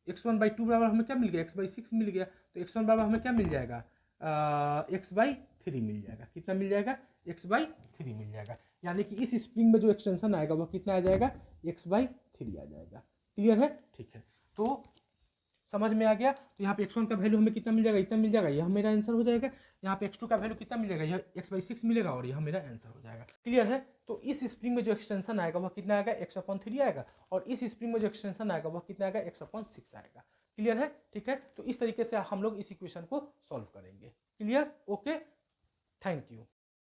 Speaker 1: x1/2 बराबर हमें क्या मिल गया, x/6 मिल गया। तो x1 बराबर हमें क्या मिल जाएगा, x/3 मिल जाएगा। कितना मिल जाएगा, x/3 मिल जाएगा। यानी कि इस स्प्रिंग में जो एक्सटेंशन आएगा वह कितना आ जाएगा, x/3 आ जाएगा। क्लियर है, ठीक है। तो समझ में आ गया। तो यहाँ पे x1 का वैल्यू हमें कितना मिल जाएगा, इतना मिल जाएगा, यह मेरा आंसर हो जाएगा। यहाँ पे x2 का वैल्यू कितना मिल जाएगा, यह x/6 मिलेगा और यह मेरा आंसर हो जाएगा। क्लियर है, तो इस स्प्रिंग में जो एक्सटेंशन आएगा वह कितना आएगा, x अपॉन 3 आएगा, और इस स्प्रिंग में जो एक्सटेंशन आएगा वह कितना आएगा, x अपॉन 6 आएगा। क्लियर है, ठीक है। तो इस तरीके से हम लोग इस इक्वेशन को सॉल्व करेंगे। Clear, okay, thank you.